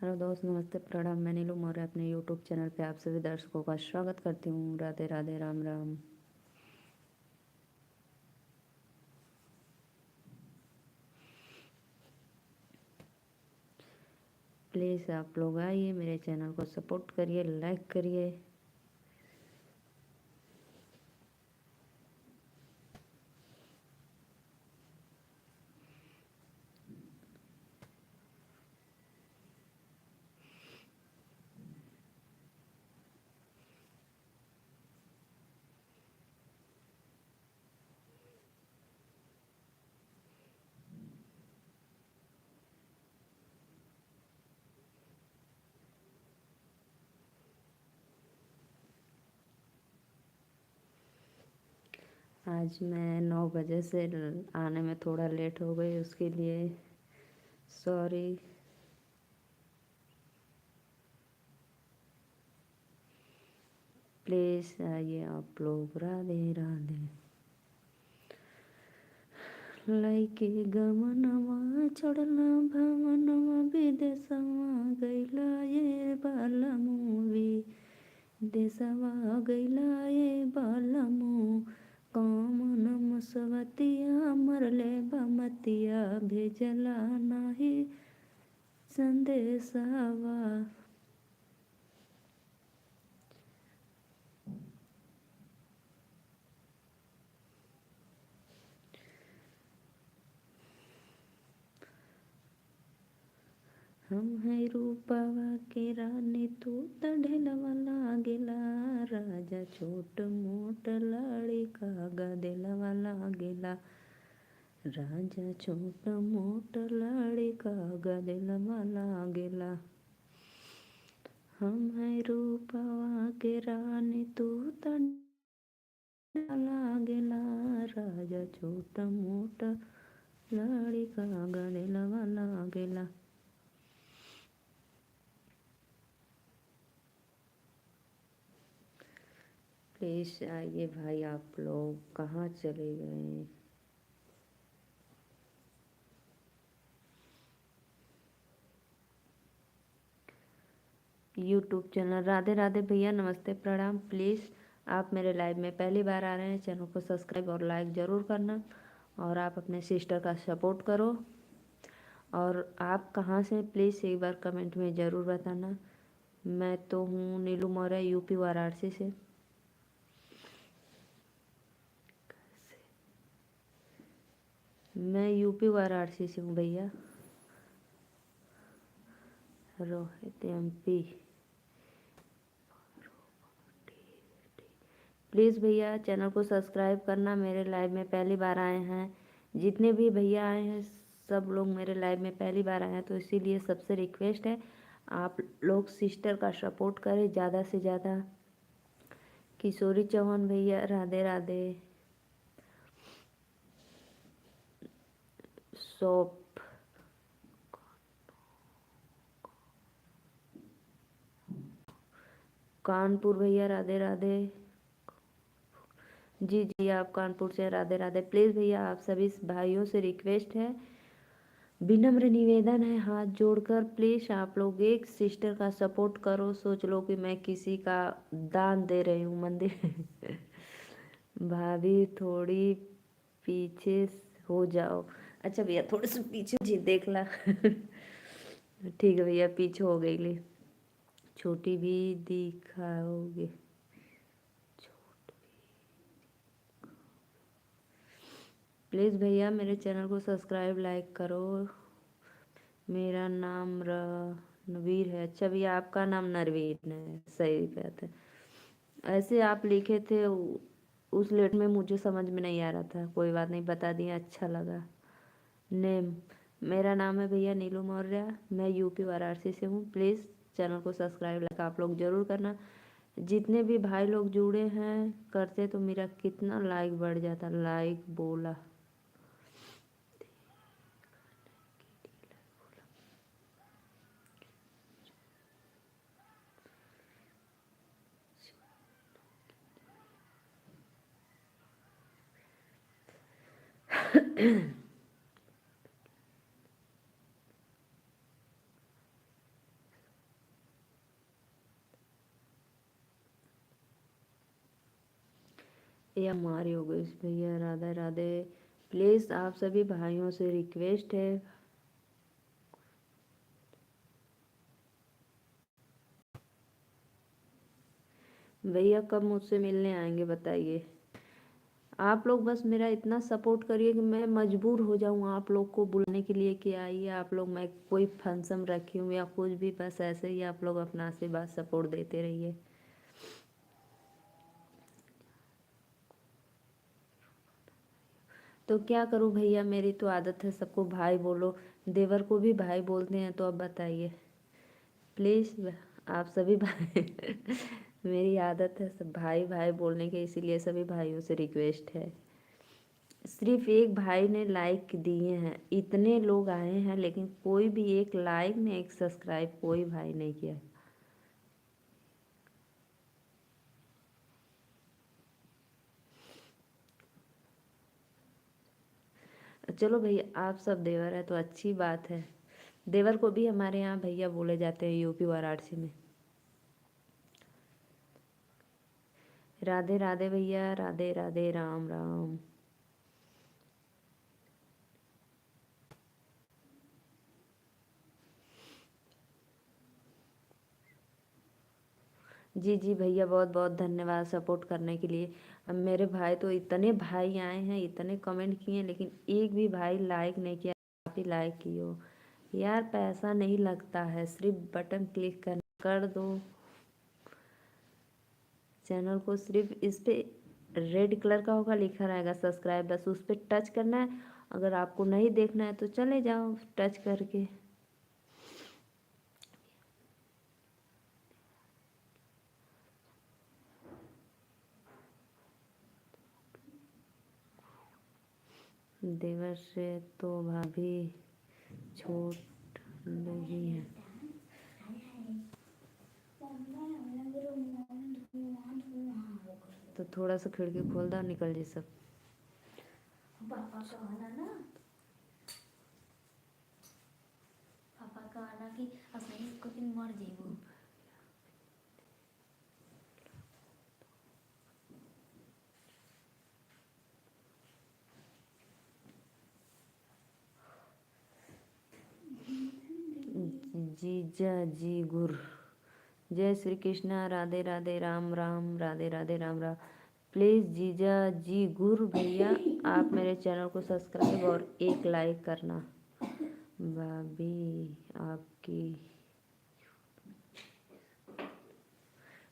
Hello दोस्त, नमस्ते, प्रणाम। मैं नीलू मौर्य अपने यूट्यूब चैनल पे आप सभी दर्शकों का स्वागत करती हूँ। राधे राधे, राम राम। प्लीज़ आप लोग आइए, मेरे चैनल को सपोर्ट करिए, लाइक करिए। आज मैं 9 बजे से आने में थोड़ा लेट हो गई, उसके लिए सॉरी। प्लीज़ आइए आप लोग। राधे राधे। लइके गमनवा चढ़ला भवनवा, विदेशवा गइला ये बालमू, विदेशवा गइला ये बालमू। कौन मुसवतिया मरले बमतिया, भेजला नाही संदेशवा। हम है रूपवा के रानी, तू त ढेलवा लागेला। राजा छोट मोट लड़का गदेलवा लागेला। राजा छोट मोट लड़का गदेलवा लागेला। हम है रूपवा के रानी, तू त लागेला। राजा छोट मोट लड़का गदेलवा लागेला। प्लीज़ आइए भाई, आप लोग कहाँ चले गए? यूट्यूब चैनल राधे राधे भैया, नमस्ते, प्रणाम। प्लीज़ आप मेरे लाइव में पहली बार आ रहे हैं, चैनल को सब्सक्राइब और लाइक ज़रूर करना। और आप अपने सिस्टर का सपोर्ट करो। और आप कहाँ से, प्लीज़ एक बार कमेंट में ज़रूर बताना। मैं तो हूँ नीलू मौर्य, यूपी वाराणसी से। मैं यूपी वाराणसी से हूँ भैया। रोहित एमपी। प्लीज़ भैया चैनल को सब्सक्राइब करना। मेरे लाइव में पहली बार आए हैं, जितने भी भैया आए हैं सब लोग मेरे लाइव में पहली बार आए हैं, तो इसीलिए सबसे रिक्वेस्ट है आप लोग सिस्टर का सपोर्ट करें ज़्यादा से ज़्यादा। किशोरी चौहान भैया, राधे राधे। शॉप कानपुर भैया, राधे राधे। जी जी, आप कानपुर से, राधे राधे। प्लीज़ भैया आप सभी भाइयों से रिक्वेस्ट है, विनम्र निवेदन है, हाथ जोड़कर प्लीज़ आप लोग एक सिस्टर का सपोर्ट करो। सोच लो कि मैं किसी का दान दे रही हूँ मंदिर। भाभी थोड़ी पीछे हो जाओ। अच्छा भैया, थोड़े से पीछे जी देख ला। ठीक है भैया, पीछे हो गई ले। छोटी भी दिखाओगे? प्लीज़ भैया मेरे चैनल को सब्सक्राइब लाइक करो। मेरा नाम रणवीर है। अच्छा भैया, आपका नाम नरवीर है, सही बात है। ऐसे आप लिखे थे उस लेट में, मुझे समझ में नहीं आ रहा था। कोई बात नहीं, बता दिया, अच्छा लगा। नेम, मेरा नाम है भैया नीलू मौर्य, मैं यूपी वाराणसी से हूँ। प्लीज़ चैनल को सब्सक्राइब लाइक आप लोग ज़रूर करना। जितने भी भाई लोग जुड़े हैं करते तो मेरा कितना लाइक बढ़ जाता। लाइक बोला। ये हमारी हो गई भैया। राधे राधे। प्लीज़ आप सभी भाइयों से रिक्वेस्ट है, भैया कब मुझसे मिलने आएंगे बताइए। आप लोग बस मेरा इतना सपोर्ट करिए कि मैं मजबूर हो जाऊँ आप लोग को बुलाने के लिए कि आइए आप लोग, मैं कोई फंक्शन रखी हूँ या कुछ भी, बस ऐसे ही आप लोग अपना आशीर्वाद सपोर्ट देते रहिए। तो क्या करूँ भैया, मेरी तो आदत है सबको भाई बोलो, देवर को भी भाई बोलते हैं, तो अब बताइए प्लीज़ आप सभी भाई मेरी आदत है सब भाई भाई बोलने के, इसीलिए सभी भाइयों से रिक्वेस्ट है। सिर्फ एक भाई ने लाइक दिए हैं, इतने लोग आए हैं लेकिन कोई भी एक लाइक ने एक सब्सक्राइब कोई भाई नहीं किया। चलो भैया आप सब देवर है तो अच्छी बात है। देवर को भी हमारे यहाँ भैया बोले जाते हैं यूपी वाराणसी में। राधे राधे भैया, राधे राधे, राम राम। जी जी भैया, बहुत बहुत धन्यवाद सपोर्ट करने के लिए। अब मेरे भाई तो इतने भाई आए हैं, इतने कमेंट किए हैं, लेकिन एक भी भाई लाइक नहीं किया। आप ही लाइक किए हो यार, पैसा नहीं लगता है, सिर्फ बटन क्लिक कर दो। चैनल को सिर्फ इस पे रेड कलर का होगा, लिखा रहेगा सब्सक्राइब, बस उस पर टच करना है। अगर आपको नहीं देखना है तो चले जाओ टच करके। देवर से तो भाभी छोट नहीं है। तो थोड़ा सा खिड़की खोल दो, निकल जी सब। पापा का आना ना, पापा का आना कि असली को दिन मर जेबो। जीजा जी गुर, जय श्री कृष्णा, राधे राधे, राम राम, राधे राधे, राम राम। प्लीज़ जीजा जी गुर भैया आप मेरे चैनल को सब्सक्राइब और एक लाइक करना। भाभी आपकी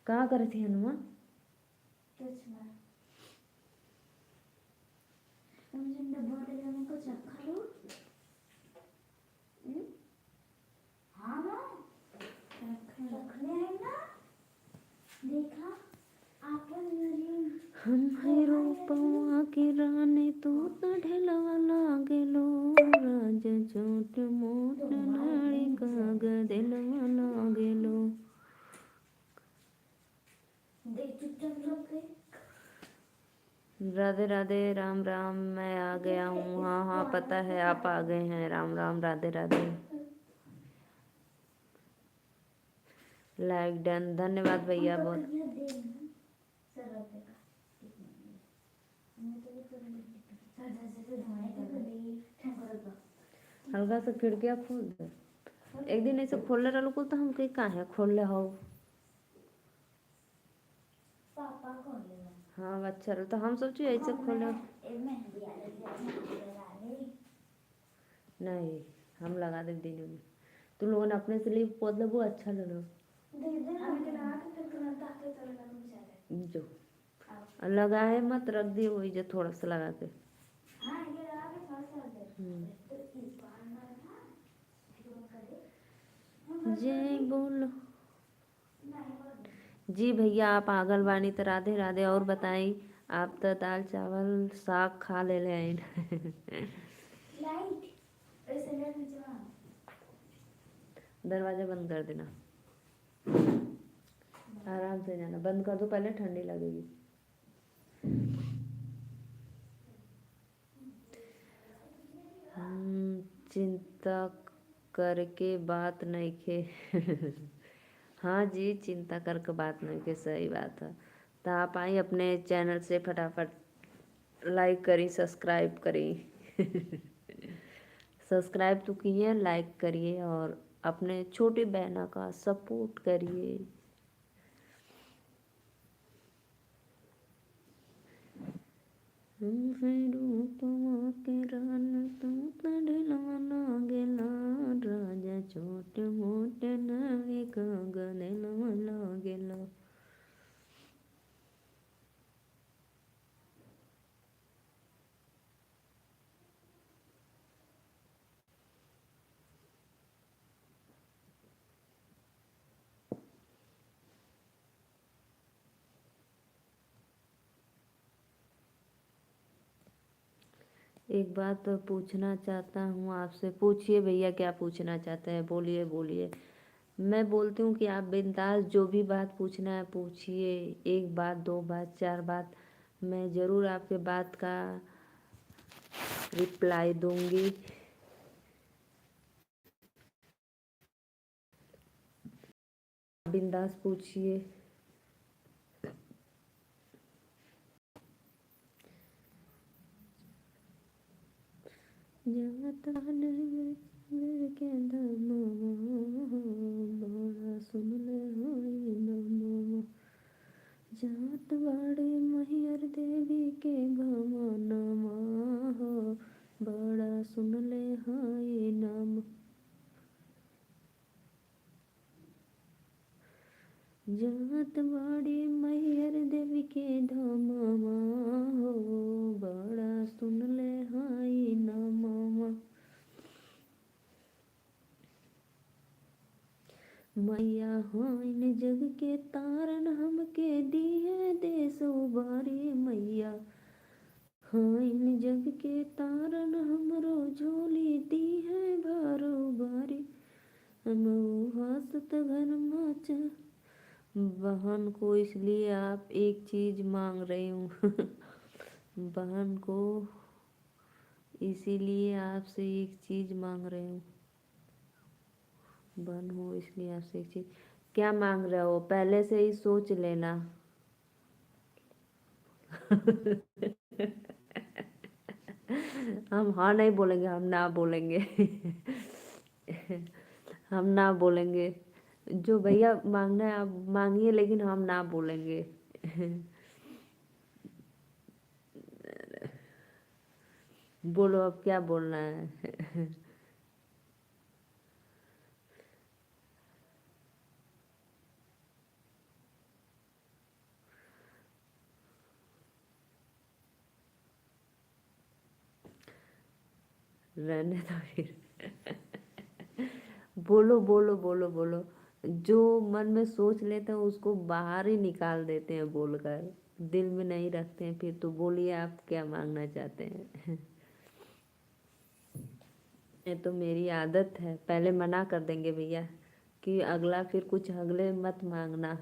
कहाँ कर थी हनुमान? मुझे डब्बा में कुछ रखा लो। हाँ ना, रखने हैं ना, देखा आपन हम है रूपवा की रानी तू न ढेलवा लागेलो, राज छोट मोट नाड़ी का गदेलवा लागेलो। देख चुपचाप रखे। राधे राधे, राम राम, मैं आ गया हूँ। हाँ हाँ पता है आप आ गए हैं। राम राम, राधे राधे। लाइक डन, धन्यवाद भैया बहुत। हल्का सा खिड़कियाँ खोल दे। एक दिन ऐसे खोल रहे लोग तो हम कहीं कहाँ है खोल रहे हो। पापा कौन लेगा? हाँ अच्छा तो हम सोचे ऐसे खोले। नहीं हम लगा दे दिन में, तुम लोगों ने अपने से लिए पौध लो, वो अच्छा लगा जो लगा है मत रख दिए वही जो थोड़ा सा लगा के। जय बोलो। जी भैया आप आगल बानी तो राधे राधे। और बताई आप तो दाल चावल साग खा ले लें। दरवाजा बंद कर देना, आराम से जाना, बंद कर दो पहले ठंडी लगेगी। चिंता करके बात नहीं खे हाँ जी चिंता करके बात नहीं के, सही बात है। तो आप आई अपने चैनल से फटाफट लाइक करी, सब्सक्राइब करी। सब्सक्राइब तो किए, लाइक करिए और अपने छोटी बहना का सपोर्ट करिए। रूपवा के रान तू तढ़लवा लागेला, राजा छोट मोट नारी का गलेलवा लागेला। एक बात तो पूछना चाहता हूँ आपसे। पूछिए भैया, क्या पूछना चाहते हैं, बोलिए बोलिए। मैं बोलती हूँ कि आप बिंदास जो भी बात पूछना है पूछिए। एक बात, दो बात, चार बात, मैं ज़रूर आपके बात का रिप्लाई दूंगी। बिंदास पूछिए। जात बाड़े मेरे के धमवा, बड़ा सुन ले होई नमवा। जात बाड़े मैहर देवी के भवनमा हो, बड़ा सुन ले होई नम। जात बाड़े मैहर देवी के धमवा हो, बड़ा सुन ले होई नमवा। मैया होइन जग के तारन हमके दिए देश उबारी। मैया होइन जग के तारन हमरो झोली दी है भारो बारी। हम हंसत घर माच बहन को, इसलिए आप एक चीज़ मांग रही हूँ। बहन को इसीलिए आपसे एक चीज़ मांग रही हूँ। बहन हो इसलिए आपसे एक चीज़। क्या मांग रहे हो पहले से ही सोच लेना। हम हाँ नहीं बोलेंगे, हम ना बोलेंगे। हम ना बोलेंगे। जो भैया मांगना है आप मांगिए, लेकिन हम ना बोलेंगे। बोलो अब क्या बोलना है। रहने दो फिर। बोलो बोलो बोलो बोलो। जो मन में सोच लेते हैं उसको बाहर ही निकाल देते हैं बोलकर, दिल में नहीं रखते हैं। फिर तो बोलिए आप क्या मांगना चाहते हैं। ये तो मेरी आदत है, पहले मना कर देंगे भैया कि अगला फिर कुछ अगले मत मांगना।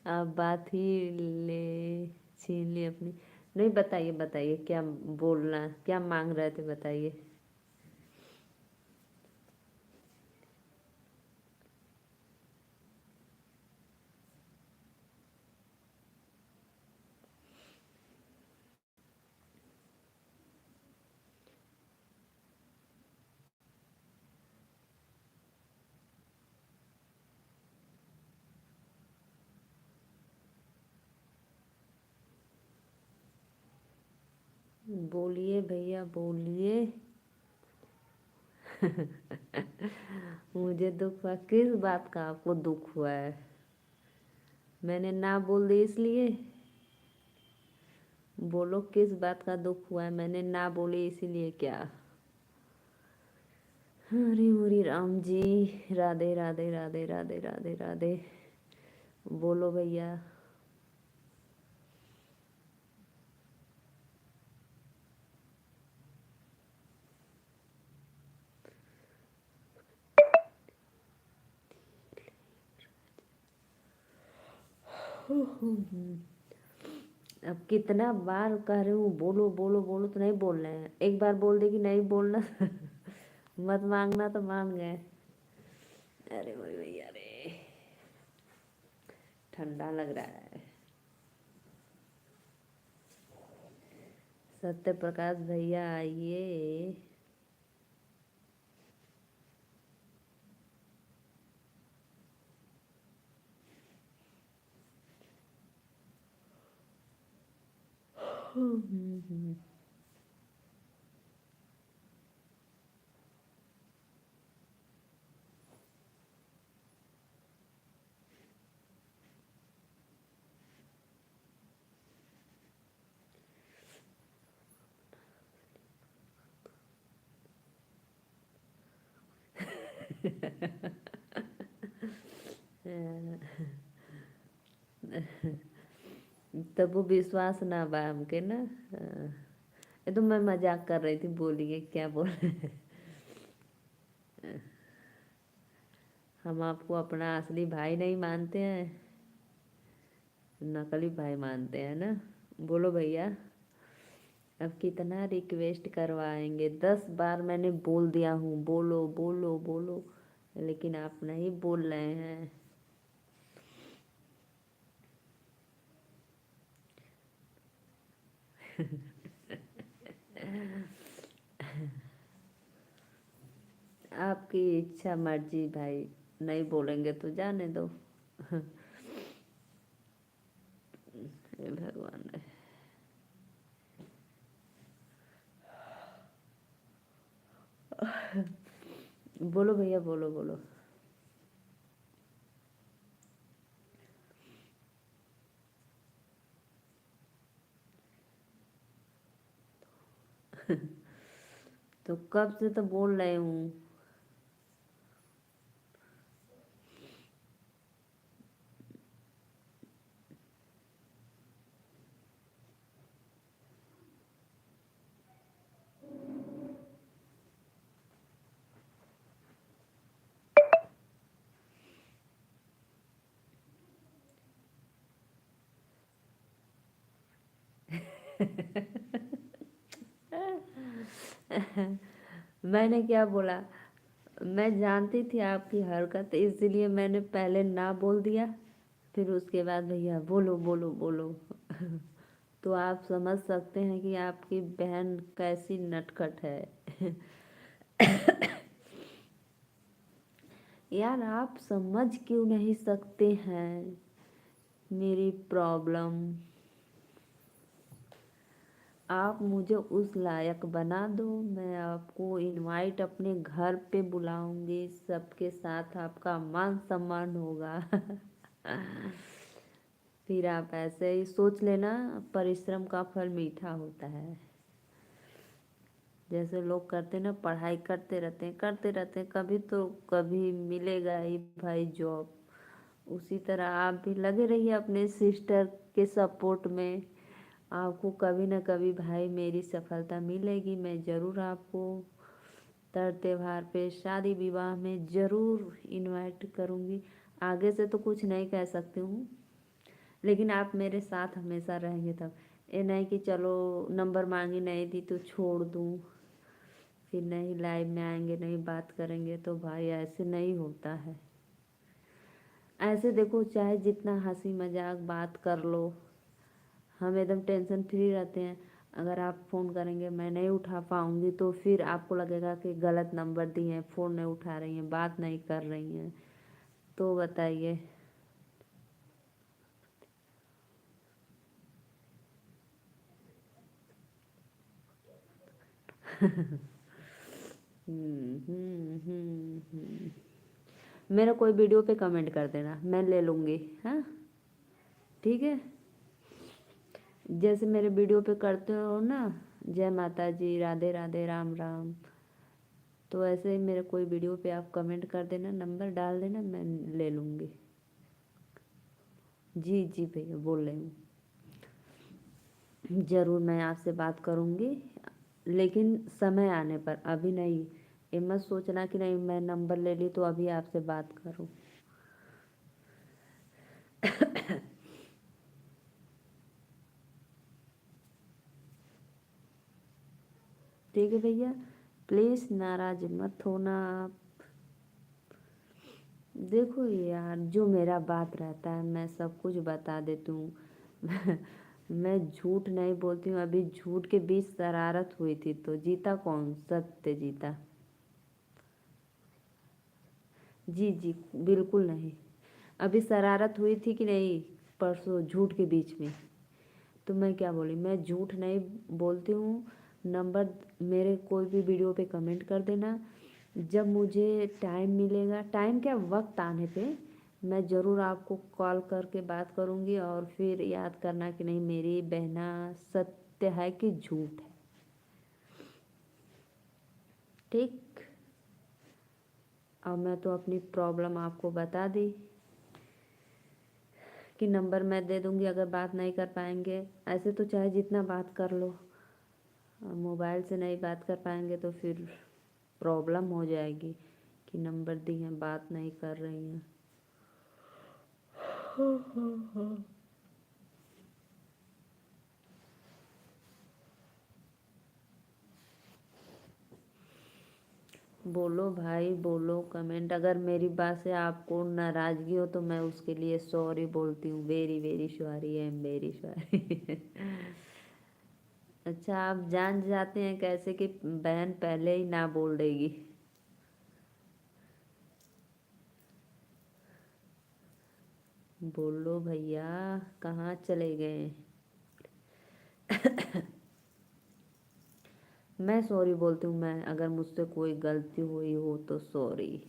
आप बात ही ले छीन ली अपनी। नहीं, बताइए बताइए क्या बोलना, क्या मांग रहे थे, बताइए। बोलिए भैया बोलिए। मुझे दुख हुआ, किस बात का आपको दुख हुआ है। मैंने ना बोल दी इसलिए। बोलो किस बात का दुख हुआ है, मैंने ना बोली इसीलिए क्या। हरे मुरी राम जी, राधे राधे राधे राधे राधे राधे। बोलो भैया। अब कितना बार कह रही हूँ बोलो बोलो बोलो, तो नहीं बोल रहे हैं। एक बार बोल दे कि नहीं बोलना मत मांगना तो मान गए। अरे मेरे भैया रे, ठंडा लग रहा है। सत्य प्रकाश भैया आइए। तब वो विश्वास ना बा हमके ना। ये तो मैं मजाक कर रही थी, बोलिए क्या बोल रहे हैं। हम आपको अपना असली भाई नहीं मानते हैं, नकली भाई मानते हैं ना। बोलो भैया, अब कितना रिक्वेस्ट करवाएंगे। 10 बार मैंने बोल दिया हूँ बोलो बोलो बोलो, लेकिन आप नहीं बोल रहे हैं। आपकी इच्छा मर्जी भाई, नहीं बोलेंगे तो जाने दो। हे भगवान। बोलो भैया बोलो बोलो। तो कब से तो बोल रहे हूँ। मैंने क्या बोला? मैं जानती थी आपकी हरकत, इसलिए मैंने पहले ना बोल दिया। फिर उसके बाद भैया बोलो बोलो बोलो। तो आप समझ सकते हैं कि आपकी बहन कैसी नटखट है। यार आप समझ क्यों नहीं सकते हैं मेरी प्रॉब्लम? आप मुझे उस लायक बना दो, मैं आपको इनवाइट अपने घर पे बुलाऊंगी, सबके साथ आपका मान सम्मान होगा। फिर आप ऐसे ही सोच लेना, परिश्रम का फल मीठा होता है। जैसे लोग करते ना, पढ़ाई करते रहते हैं, कभी तो कभी मिलेगा ही भाई जॉब। उसी तरह आप भी लगे रहिए अपने सिस्टर के सपोर्ट में। आपको कभी ना कभी भाई मेरी सफलता मिलेगी। मैं ज़रूर आपको तर त्योहार पे, शादी विवाह में ज़रूर इनवाइट करूँगी। आगे से तो कुछ नहीं कह सकती हूँ, लेकिन आप मेरे साथ हमेशा रहेंगे तब। ये नहीं कि चलो नंबर मांगी नहीं दी तो छोड़ दूँ, फिर नहीं लाइव में आएंगे नहीं बात करेंगे, तो भाई ऐसे नहीं होता है। ऐसे देखो, चाहे जितना हंसी मजाक बात कर लो, हम एकदम टेंशन फ्री रहते हैं। अगर आप फ़ोन करेंगे मैं नहीं उठा पाऊँगी, तो फिर आपको लगेगा कि गलत नंबर दिए हैं, फ़ोन नहीं उठा रही हैं, बात नहीं कर रही हैं। तो बताइए। मेरा कोई वीडियो पे कमेंट कर देना, मैं ले लूँगी। हाँ ठीक है। जैसे मेरे वीडियो पे करते हो ना, जय माता जी, राधे राधे, राम राम, तो ऐसे ही मेरे कोई वीडियो पे आप कमेंट कर देना, नंबर डाल देना, मैं ले लूँगी। जी जी भैया बोल रही हूँ, ज़रूर मैं आपसे बात करूँगी, लेकिन समय आने पर, अभी नहीं। ये मत सोचना कि नहीं मैं नंबर ले ली तो अभी आपसे बात करूँ। ठीक है भैया, प्लीज़ नाराज मत होना आप। देखो यार, जो मेरा बात रहता है मैं सब कुछ बता देती हूँ। मैं झूठ नहीं बोलती हूँ। अभी झूठ के बीच शरारत हुई थी तो जीता कौन? सत्य जीता। जी जी, बिल्कुल नहीं। अभी शरारत हुई थी कि नहीं, परसों झूठ के बीच में। तो मैं क्या बोली, मैं झूठ नहीं बोलती हूँ। नंबर मेरे कोई भी वीडियो पे कमेंट कर देना। जब मुझे टाइम मिलेगा, टाइम क्या, वक्त आने पे मैं ज़रूर आपको कॉल करके बात करूँगी और फिर याद करना कि नहीं मेरी बहना सत्य है कि झूठ है। ठीक। और मैं तो अपनी प्रॉब्लम आपको बता दी कि नंबर मैं दे दूँगी अगर बात नहीं कर पाएंगे। ऐसे तो चाहे जितना बात कर लो, मोबाइल से नहीं बात कर पाएंगे तो फिर प्रॉब्लम हो जाएगी कि नंबर दी हैं बात नहीं कर रही हैं। बोलो भाई बोलो, कमेंट। अगर मेरी बात से आपको नाराज़गी हो तो मैं उसके लिए सॉरी बोलती हूँ। Very very sorry, I am very sorry. अच्छा, आप जान जाते हैं कैसे कि बहन पहले ही ना बोल देगी। बोलो भैया, कहाँ चले गए? मैं सॉरी बोलती हूँ। मैं अगर मुझसे कोई गलती हुई हो तो सॉरी।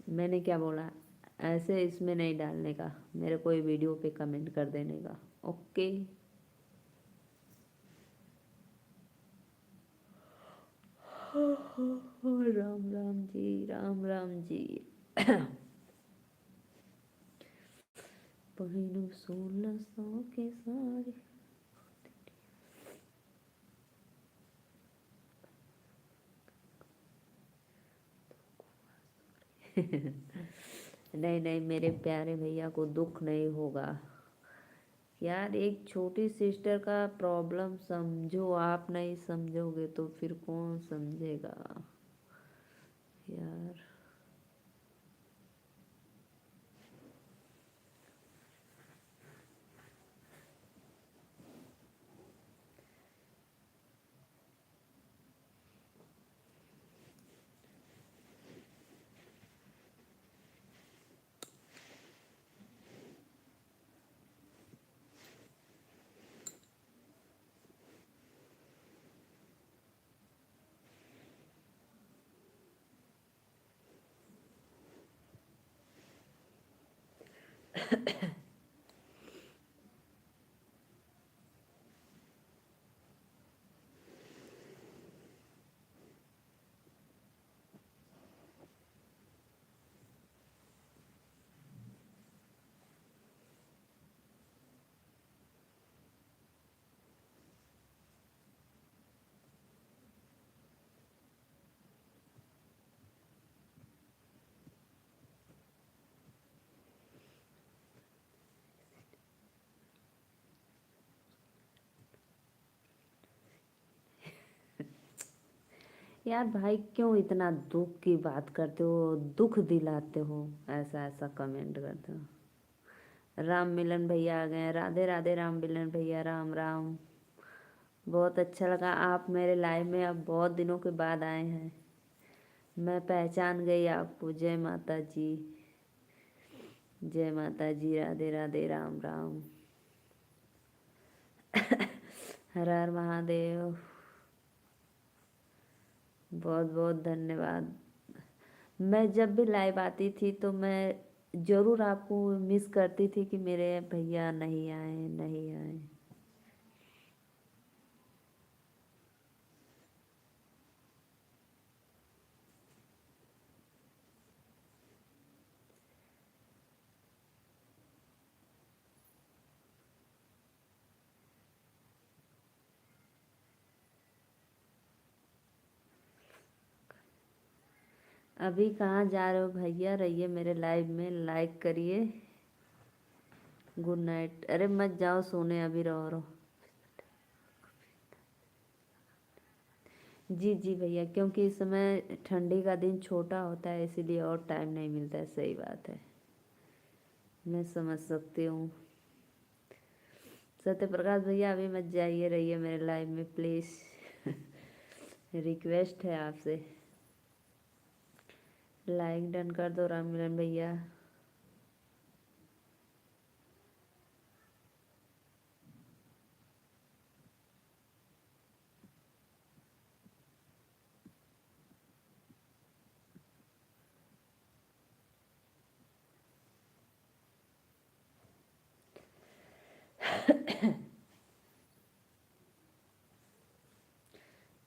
मैंने क्या बोला? ऐसे इसमें नहीं डालने का, मेरे कोई वीडियो पे कमेंट कर देने का। ओके। राम राम जी, राम राम जी। पहनू 1600 के साड़ी। नहीं नहीं, मेरे प्यारे भैया को दुख नहीं होगा। यार, एक छोटी सिस्टर का प्रॉब्लम समझो। आप नहीं समझोगे तो फिर कौन समझेगा यार। यार भाई, क्यों इतना दुख की बात करते हो, दुख दिलाते हो, ऐसा ऐसा कमेंट करते हो। राम मिलन भैया आ गए हैं। राधे राधे राम मिलन भैया, राम राम। बहुत अच्छा लगा आप मेरे लाइव में अब बहुत दिनों के बाद आए हैं। मैं पहचान गई आपको। जय माता जी, जय माता जी, राधे राधे, राम राम। हर हर महादेव। बहुत बहुत धन्यवाद। मैं जब भी लाइव आती थी तो मैं ज़रूर आपको मिस करती थी कि मेरे भैया नहीं आए, नहीं आए। अभी कहाँ जा रहे हो भैया, रहिए मेरे लाइव में, लाइक करिए। Good night. अरे मत जाओ सोने, अभी रहो। जी जी भैया, क्योंकि इस समय ठंडी का दिन छोटा होता है, इसीलिए और टाइम नहीं मिलता है। सही बात है, मैं समझ सकती हूँ। सत्य प्रकाश भैया अभी मत जाइए, रहिए मेरे लाइव में प्लीज़। रिक्वेस्ट है आपसे। लाइक डन कर दो राम मिलन भैया।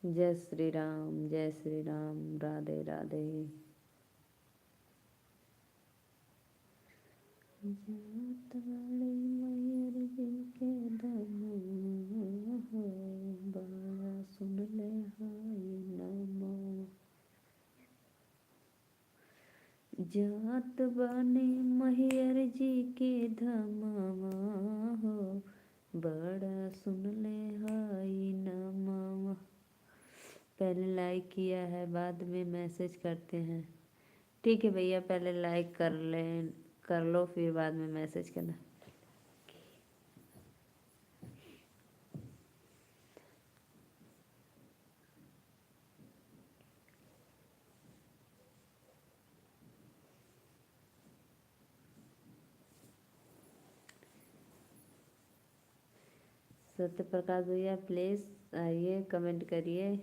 जय श्री राम, जय श्री राम, राधे राधे। जात वाली मैयर जी के दम हो, बड़ा सुन ले हाय नमो। जात बानी मैयर जी के धमावा हो, बड़ा सुन ले हाय नमो। पहले लाइक किया है, बाद में मैसेज करते हैं। ठीक है भैया, पहले लाइक कर लो, फिर बाद में मैसेज करना। सत्य प्रकाश भैया प्लीज़ आइए, कमेंट करिए।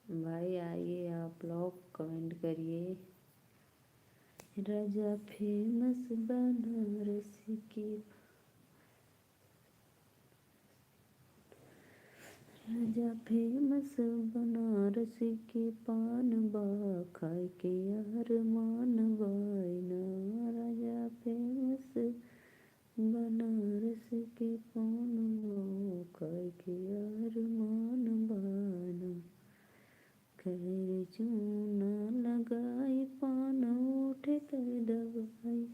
भाई आइए, आप लोग कमेंट करिए। राजा फेमस बनारस की, राजा फेमस बनारस के पान बा, खाए के अरमान बायना। राजा फेमस बनारस के पान बा, खाए के अरमान बायना। खैर चूना लगाई पान, उठे तर दबाई।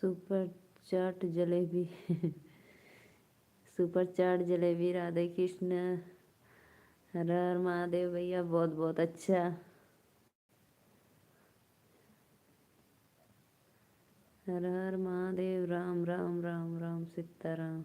Super chaat jalebi super chaat jalebi Radhe Krishna. हर हर महादेव भैया, बहुत बहुत अच्छा। हर हर Mahadev, Ram Ram Ram Ram Sitaram.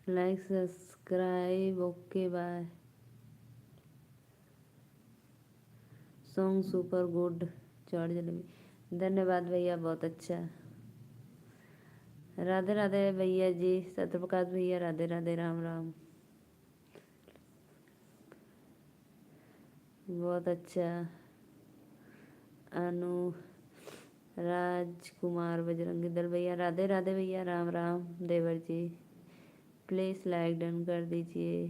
Like subscribe, okay bye. Song super good, chaat jalebi, धन्यवाद भैया, बहुत अच्छा। राधे राधे भैया जी, सत्यप्रकाश भैया, राधे राधे, राम राम, बहुत अच्छा। अनु राजकुमार बजरंगी दल भैया, राधे राधे भैया, राम राम। देवर जी प्लीज़ लाइक डन कर दीजिए।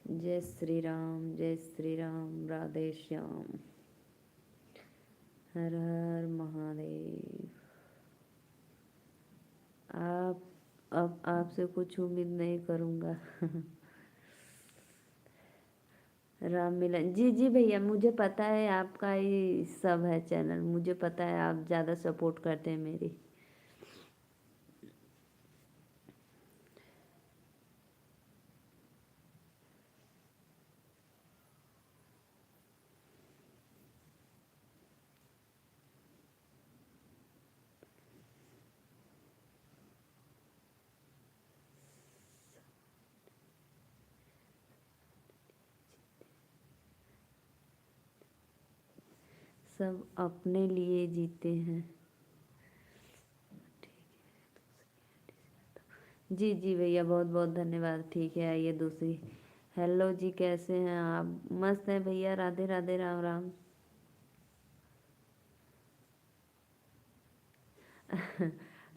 जय श्री राम, जय श्री राम, राधे श्याम। हर हर महादेव। आप अब आपसे कुछ उम्मीद नहीं करूँगा राम मिलन जी, जी भैया, मुझे पता है आपका ही सब है चैनल, मुझे पता है आप ज़्यादा सपोर्ट करते हैं मेरी। सब अपने लिए जीते हैं। जी जी भैया, बहुत बहुत धन्यवाद। ठीक है, आइए दूसरी। हेलो जी, कैसे हैं आप? मस्त हैं भैया, राधे राधे, राम राम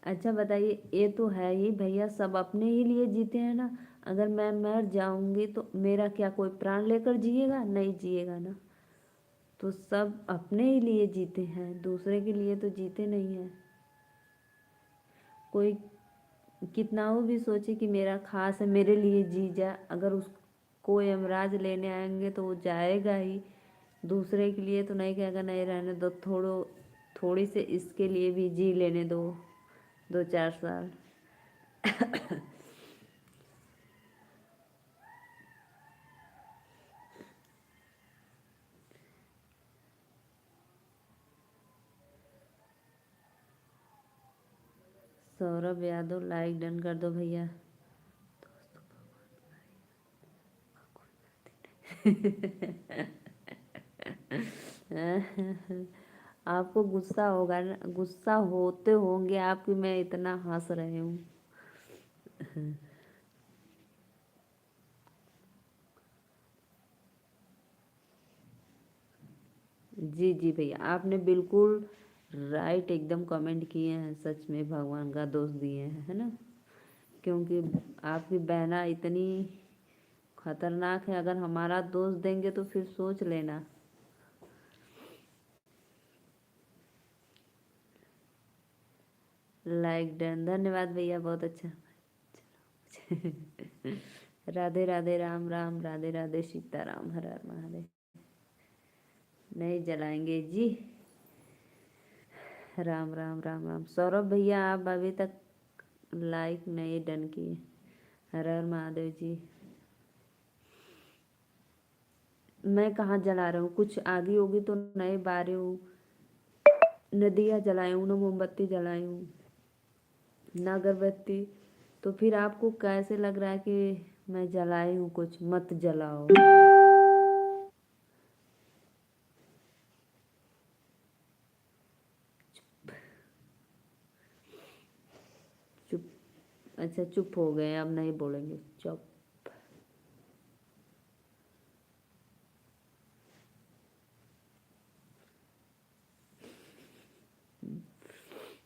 अच्छा बताइए, ये तो है ही भैया, सब अपने ही लिए जीते हैं ना। अगर मैं मर जाऊंगी तो मेरा क्या कोई प्राण लेकर जिएगा? नहीं जिएगा ना। तो सब अपने ही लिए जीते हैं, दूसरे के लिए तो जीते नहीं हैं। कोई कितना वो भी सोचे कि मेरा खास है, मेरे लिए जी जा, अगर उसको यमराज लेने आएंगे तो वो जाएगा ही। दूसरे के लिए तो नहीं कहेगा नहीं रहने दो, थोड़ी से इसके लिए भी जी लेने दो, 2-4 साल। सौरभ यादव, लाइक डन कर दो भैया। आपको गुस्सा होगा ना, गुस्सा होते होंगे आप कि मैं इतना हंस रही हूँ। जी जी भैया, आपने बिल्कुल राइट एकदम कमेंट किए हैं, सच में भगवान का दोष दिए हैं, है ना। क्योंकि आपकी बहना इतनी खतरनाक है, अगर हमारा दोष देंगे तो फिर सोच लेना। लाइक डन, धन्यवाद भैया, बहुत अच्छा। राधे राधे, राम राम, राधे राधे, सीताराम, हर हर महादेव। नहीं जलाएंगे जी, राम राम, राम राम। सौरभ भैया, आप अभी तक लाइक नहीं डन किए। हर हर महादेव जी। मैं कहाँ जला रहा हूँ, कुछ आगी होगी तो नहीं बारी हूँ, न दिया जलाई हूँ, न मोमबत्ती जलाई हूँ, न अगरबत्ती। तो फिर आपको कैसे लग रहा है कि मैं जलाई हूँ कुछ? मत जलाओ। चुप। अच्छा चुप हो गए, अब नहीं बोलेंगे, चुप।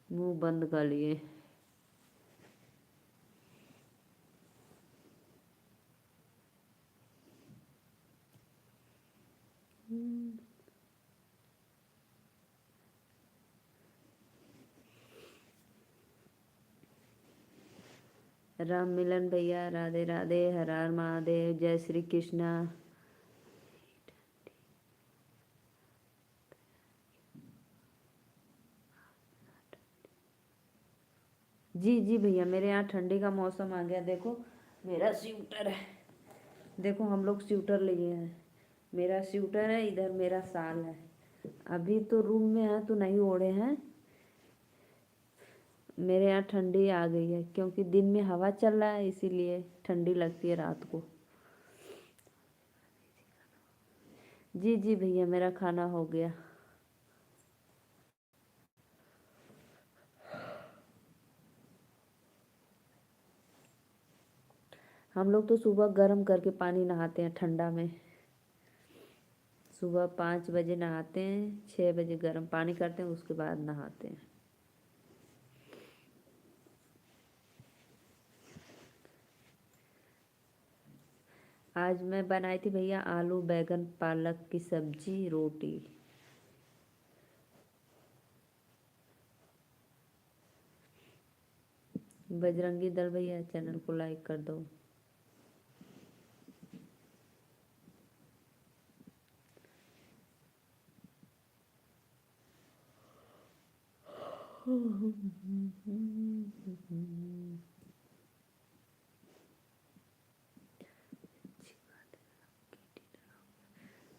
मुंह बंद कर लिए। राम मिलन भैया राधे राधे, हर हर महादेव, जय श्री कृष्णा। जी जी भैया, मेरे यहाँ ठंडी का मौसम आ गया। देखो मेरा स्वेटर है, देखो हम लोग स्वेटर लिए हैं। मेरा स्वेटर है, इधर मेरा शाल है। अभी तो रूम में है तो नहीं ओढ़े हैं। मेरे यहाँ ठंडी आ गई है क्योंकि दिन में हवा चल रहा है, इसीलिए ठंडी लगती है रात को। जी जी भैया, मेरा खाना हो गया। हम लोग तो सुबह गर्म करके पानी नहाते हैं ठंडा में। सुबह 5 बजे नहाते हैं, 6 बजे गर्म पानी करते हैं, उसके बाद नहाते हैं। आज मैं बनाई थी भैया आलू बैगन पालक की सब्जी, रोटी। बजरंगी दल भैया, चैनल को लाइक कर दो।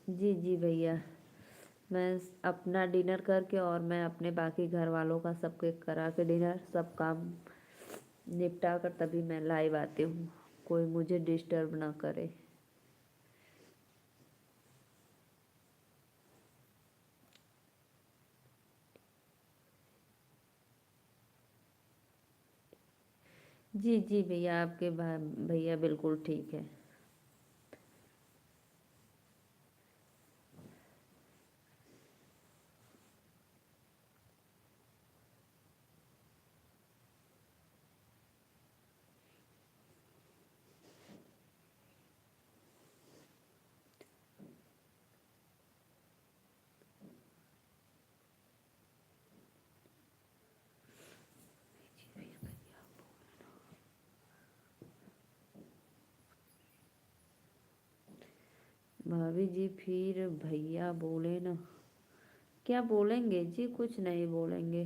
जी जी भैया, मैं अपना डिनर करके और मैं अपने बाकी घर वालों का सबके करा के डिनर सब काम निपटा कर तभी मैं लाइव आती हूँ, कोई मुझे डिस्टर्ब ना करे। जी जी भैया, आपके भैया बिल्कुल ठीक है। भाभी जी फिर भैया बोले ना, क्या बोलेंगे जी, कुछ नहीं बोलेंगे।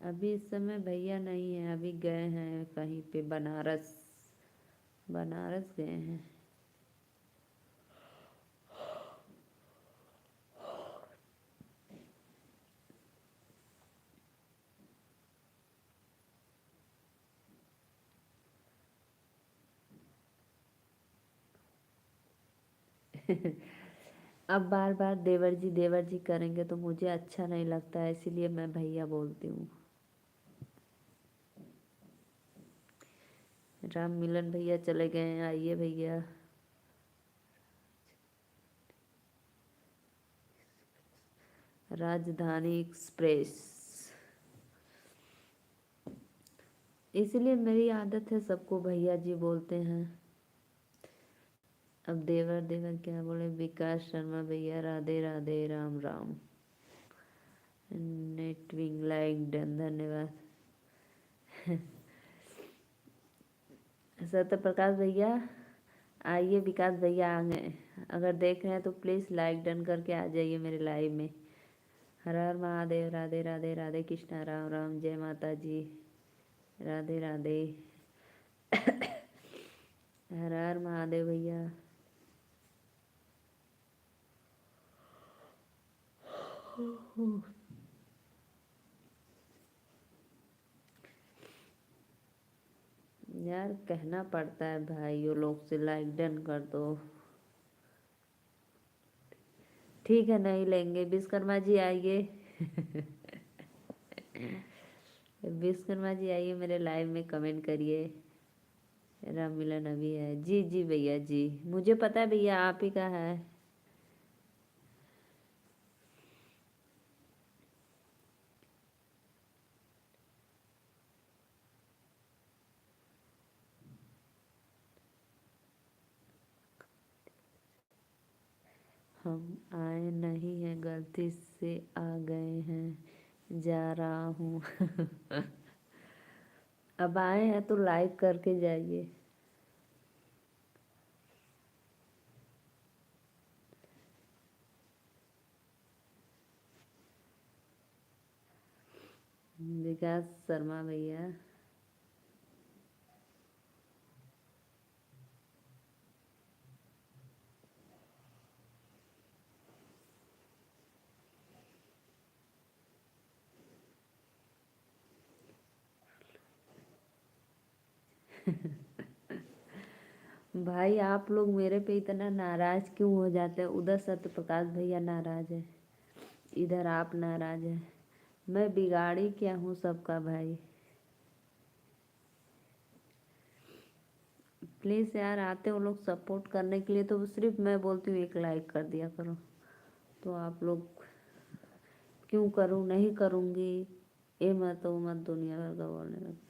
अभी इस समय भैया नहीं है, अभी गए हैं कहीं पे बनारस, बनारस गए हैं। अब बार बार देवर जी करेंगे तो मुझे अच्छा नहीं लगता है, इसीलिए मैं भैया बोलती हूँ। राम मिलन भैया चले गए हैं, आइए भैया। राजधानी एक्सप्रेस, इसलिए मेरी आदत है सबको भैया जी बोलते हैं। अब देवर देवर क्या बोले। विकास शर्मा भैया राधे राधे, राम राम। नेटविंग लाइक डन, धन्यवाद। सत्य प्रकाश भैया आइए, विकास भैया आ गए, अगर देख रहे हैं तो प्लीज़ लाइक डन करके आ जाइए मेरे लाइव में। हर हर महादेव, राधे राधे, राधे कृष्णा, राम राम, जय माता जी, राधे राधे। हर हर महादेव भैया। यार कहना पड़ता है भाइयों लोग से लाइक डन कर दो। ठीक है, नहीं लेंगे। विश्वकर्मा जी आइए। विश्वकर्मा जी आइए मेरे लाइव में, कमेंट करिए। राम मिलन अभी है, जी जी भैया जी, मुझे पता है भैया आप ही का है। हम आए नहीं हैं, गलती से आ गए हैं, जा रहा हूँ। अब आए हैं तो लाइक करके जाइए। विकास शर्मा भैया। भाई आप लोग मेरे पे इतना नाराज क्यों हो जाते हैं? उधर सत्य प्रकाश भैया नाराज है, इधर आप नाराज है। मैं बिगाड़ी क्या हूँ सबका भाई? प्लीज़ यार, आते हो लोग सपोर्ट करने के लिए तो सिर्फ मैं बोलती हूँ एक लाइक कर दिया करो। तो आप लोग क्यों करूँ, नहीं करूँगी, ये मत वो मत दुनिया भर का बोलने लगे।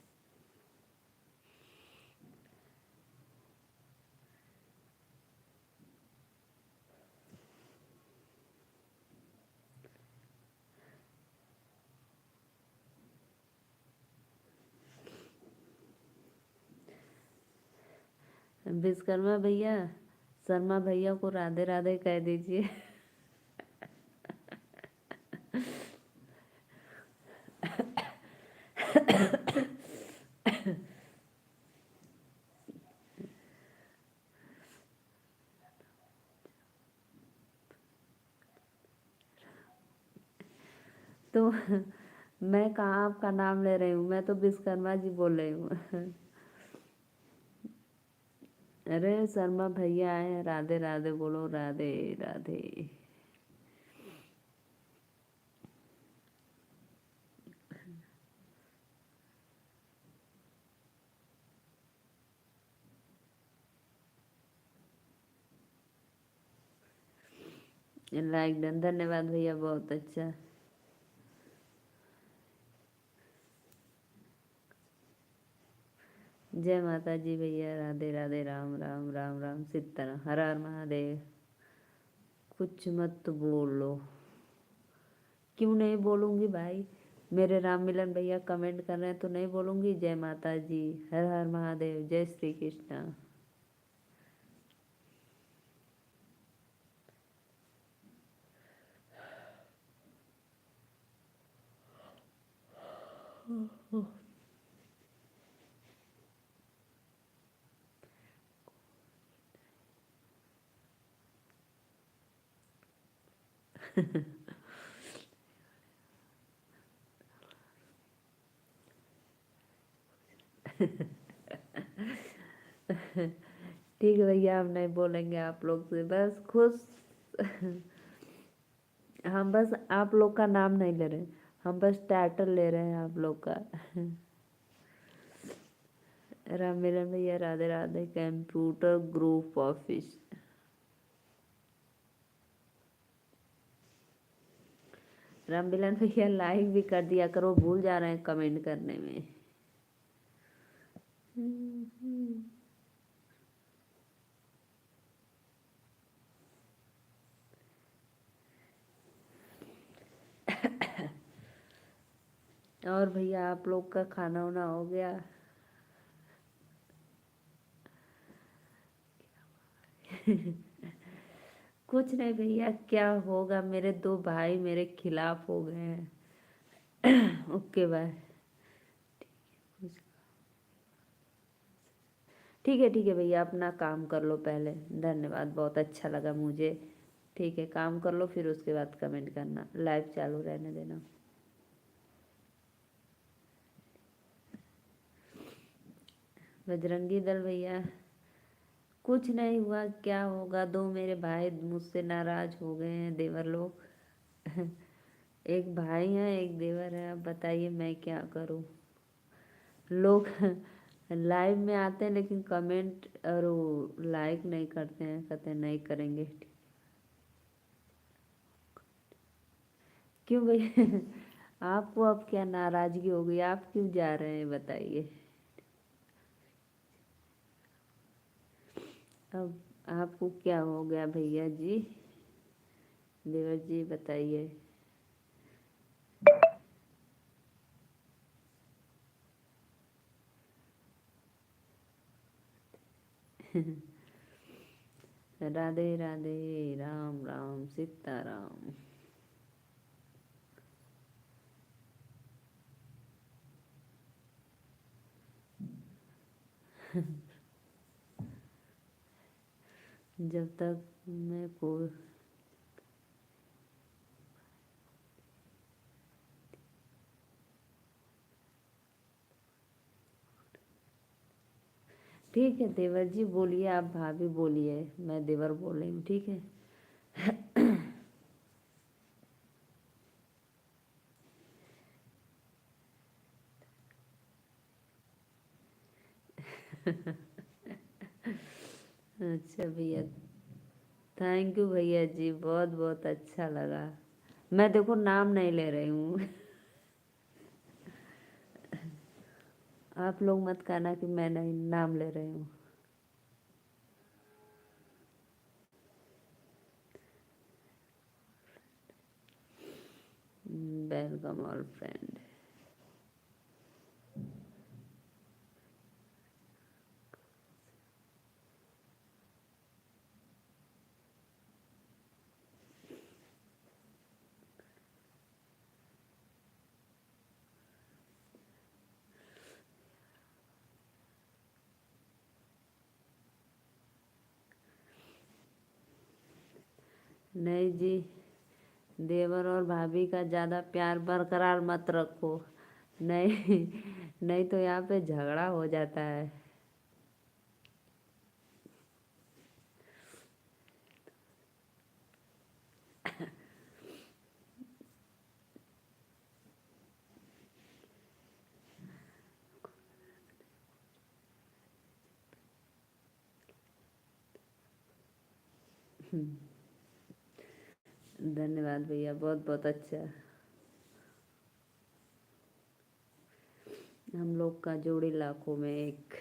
विश्वकर्मा भैया, शर्मा भैया को राधे राधे कह दीजिए। तो मैं कहाँ आपका नाम ले रही हूँ, मैं तो विश्वकर्मा जी बोल रही हूँ। अरे शर्मा भैया आए हैं, राधे राधे बोलो, राधे राधे। लाइक डन, धन्यवाद भैया, बहुत अच्छा। जय माता जी भैया, राधे राधे, राम राम राम राम सीताराम, हर हर महादेव। कुछ मत बोलो। क्यों नहीं बोलूँगी भाई? मेरे राम मिलन भैया कमेंट कर रहे हैं तो नहीं बोलूँगी? जय माता जी, हर हर महादेव, जय श्री कृष्णा। ठीक है भैया, हम नहीं बोलेंगे आप लोग से, बस खुश। हम बस आप लोग का नाम नहीं ले रहे, हम बस टाइटल ले रहे हैं आप लोग का। राम मिलन भैया, Radhe Radhe, computer group office. Ram Milan भैया लाइक भी कर दिया करो, भूल जा रहे हैं कमेंट करने में। और भैया आप लोग का खाना वाना हो गया? कुछ नहीं भैया, क्या होगा, मेरे दो भाई मेरे खिलाफ हो गए हैं। Okay bye. ठीक है भैया, अपना काम कर लो पहले। धन्यवाद, बहुत अच्छा लगा मुझे। ठीक है, काम कर लो, फिर उसके बाद कमेंट करना, लाइव चालू रहने देना। बजरंगी दल भैया, कुछ नहीं हुआ, क्या होगा, दो मेरे भाई मुझसे नाराज हो गए हैं, देवर लोग। एक भाई है एक देवर है, अब बताइए मैं क्या करूं? लोग लाइव में आते हैं लेकिन कमेंट और लाइक नहीं करते हैं, कहते हैं नहीं करेंगे। क्यों भैया? आपको अब क्या नाराजगी हो गई, आप क्यों जा रहे हैं बताइए? अब आपको क्या हो गया भैया जी? देवर जी बताइए। राधे राधे, राम राम, सीताराम। जब तक मैं को ठीक है देवर जी बोलिए, आप भाभी बोलिए, मैं देवर बोल रही हूँ, ठीक है। अच्छा भैया, थैंक यू भैया जी, बहुत बहुत अच्छा लगा। मैं देखो नाम नहीं ले रही हूँ। आप लोग मत कहना कि मैं नहीं नाम ले रही हूँ। Welcome all friend. नहीं जी, देवर और भाभी का ज़्यादा प्यार बरकरार मत रखो। नहीं, नहीं तो यहाँ पे झगड़ा हो जाता है। धन्यवाद भैया, बहुत बहुत अच्छा। हम लोग का जोड़ी लाखों में एक।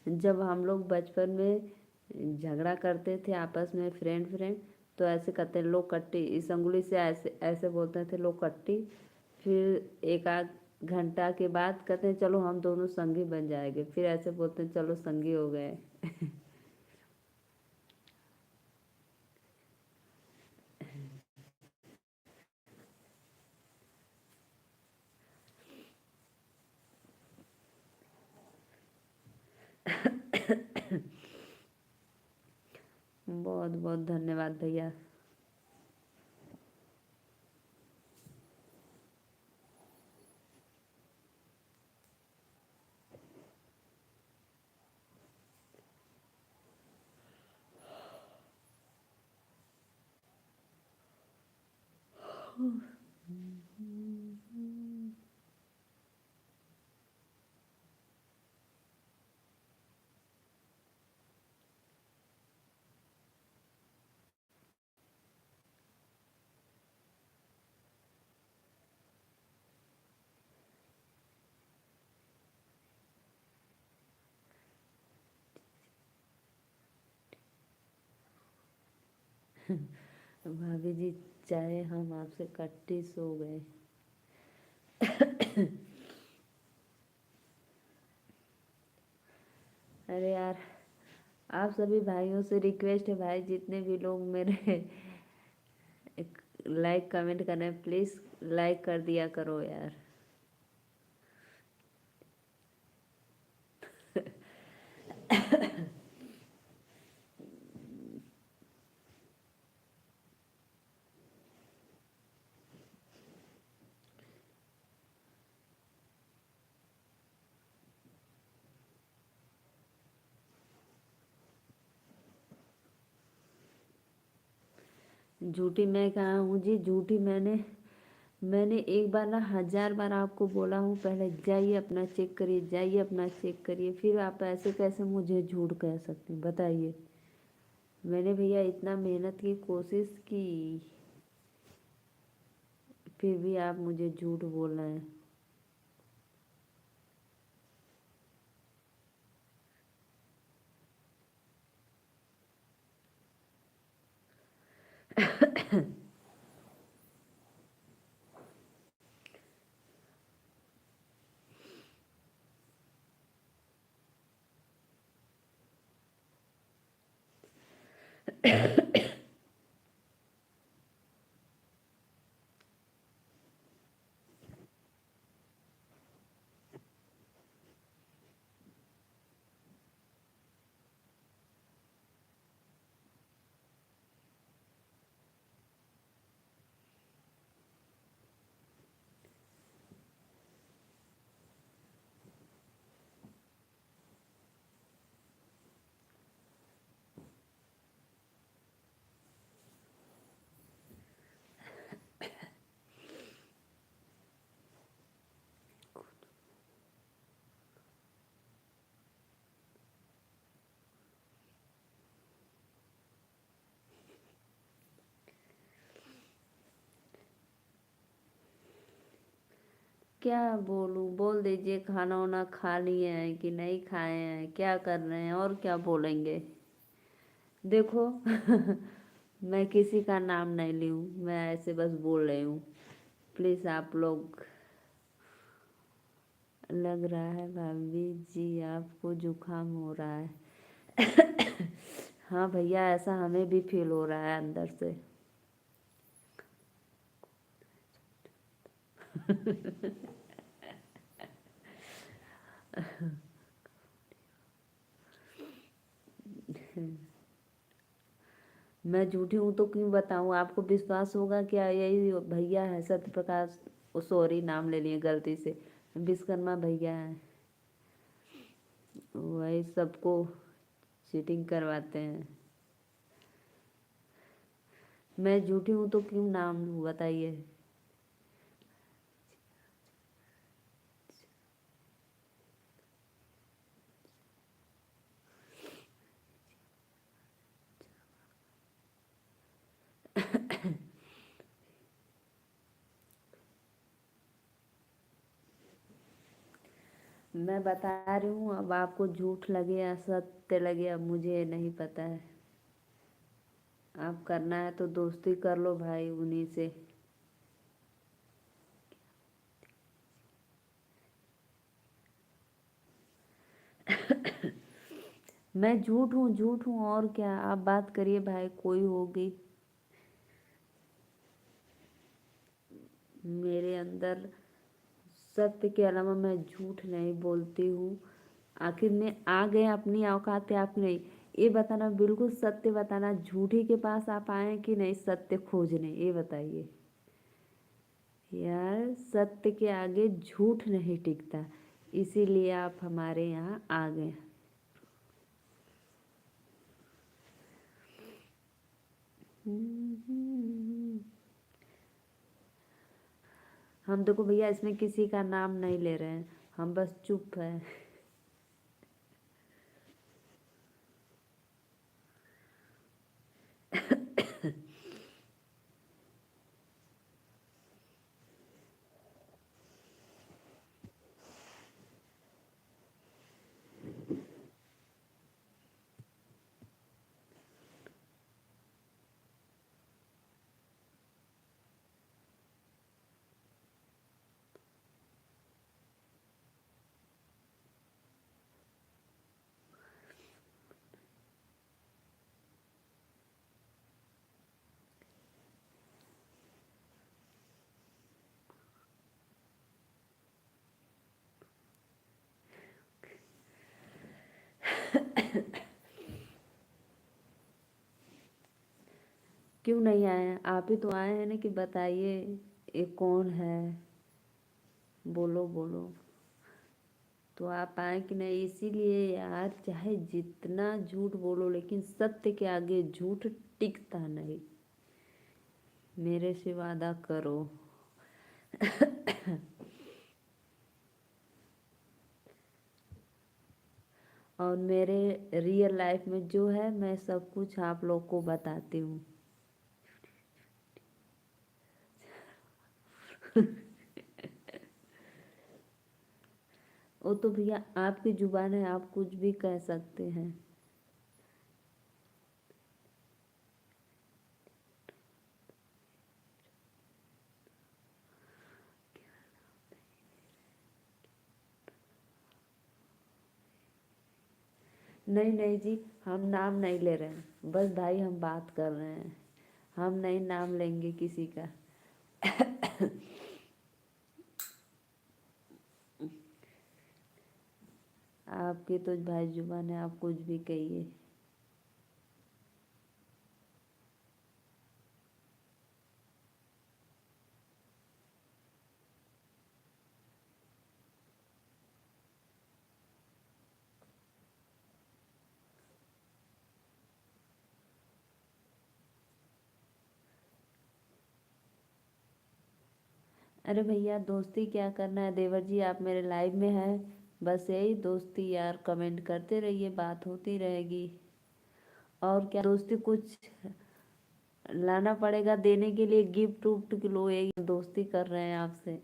जब हम लोग बचपन में झगड़ा करते थे आपस में, फ्रेंड फ्रेंड, तो ऐसे कहते लो कट्टी, इस अंगुली से ऐसे ऐसे बोलते थे, लो कट्टी। फिर एक आध घंटा के बाद कहते हैं चलो हम दोनों संगी बन जाएंगे, फिर ऐसे बोलते हैं चलो संगी हो गए। बहुत बहुत धन्यवाद भैया। भाभी जी चाहे हम आपसे कट्टी सो गए। अरे यार, आप सभी भाइयों से रिक्वेस्ट है भाई, जितने भी लोग मेरे लाइक कमेंट कर रहे हैं, प्लीज़ लाइक कर दिया करो यार। झूठी मैं कहाँ हूँ जी, झूठी मैंने एक बार ना 1000 बार आपको बोला हूँ, पहले जाइए अपना चेक करिए, जाइए अपना चेक करिए, फिर आप ऐसे कैसे मुझे झूठ कह सकते हैं बताइए। मैंने भैया इतना मेहनत की कोशिश की, फिर भी आप मुझे झूठ बोल रहे हैं। क्या बोलूं, बोल दीजिए, खाना वाना खा लिए हैं कि नहीं खाए हैं, क्या कर रहे हैं, और क्या बोलेंगे। देखो मैं किसी का नाम नहीं ली हूँ, मैं ऐसे बस बोल रही हूँ। प्लीज़ आप लोग, लग रहा है भाभी जी आपको जुकाम हो रहा है। हाँ भैया, ऐसा हमें भी फील हो रहा है अंदर से। मैं झूठी हूँ तो क्यों बताऊँ, आपको विश्वास होगा क्या, यही भैया है सत्य प्रकाश, सॉरी नाम ले लिए गलती से, विश्वकर्मा भैया हैं, वही सबको चीटिंग करवाते हैं। मैं झूठी हूँ तो क्यों नाम लूँ बताइए। मैं बता रही हूँ, अब आपको झूठ लगे या सत्य लगे अब मुझे नहीं पता है। आप करना है तो दोस्ती कर लो भाई उन्हीं से। मैं झूठ हूँ और क्या, आप बात करिए भाई, कोई होगी मेरे अंदर। सत्य के अलावा मैं झूठ नहीं बोलती हूँ। आखिर में आ गए अपनी औकात पे, आप नहीं, ये बताना, बिल्कुल सत्य बताना, झूठी के पास आप आए कि नहीं सत्य खोजने, ये बताइए यार। सत्य के आगे झूठ नहीं टिकता, इसीलिए आप हमारे यहाँ आ गए। हम देखो भैया, इसमें किसी का नाम नहीं ले रहे हैं, हम बस चुप है। क्यों नहीं आए हैं? आप ही तो आए हैं ना कि बताइए ये कौन है, बोलो बोलो। तो आप आए कि नहीं, इसीलिए यार चाहे जितना झूठ बोलो लेकिन सत्य के आगे झूठ टिकता नहीं। मेरे से वादा करो। और मेरे रियल लाइफ में जो है मैं सब कुछ आप लोग को बताती हूँ। वो तो भैया आपकी जुबान है, आप कुछ भी कह सकते हैं। नहीं नहीं जी, हम नाम नहीं ले रहे हैं, बस भाई हम बात कर रहे हैं। हम नहीं नाम लेंगे किसी का। आपकी तो भाई जुबान है, आप कुछ भी कहिए। अरे भैया दोस्ती क्या करना है, देवर जी आप मेरे लाइव में हैं, बस यही दोस्ती यार, कमेंट करते रहिए, बात होती रहेगी। और क्या दोस्ती, कुछ लाना पड़ेगा देने के लिए, गिफ्ट उफ्ट के लो, यही दोस्ती कर रहे हैं आपसे।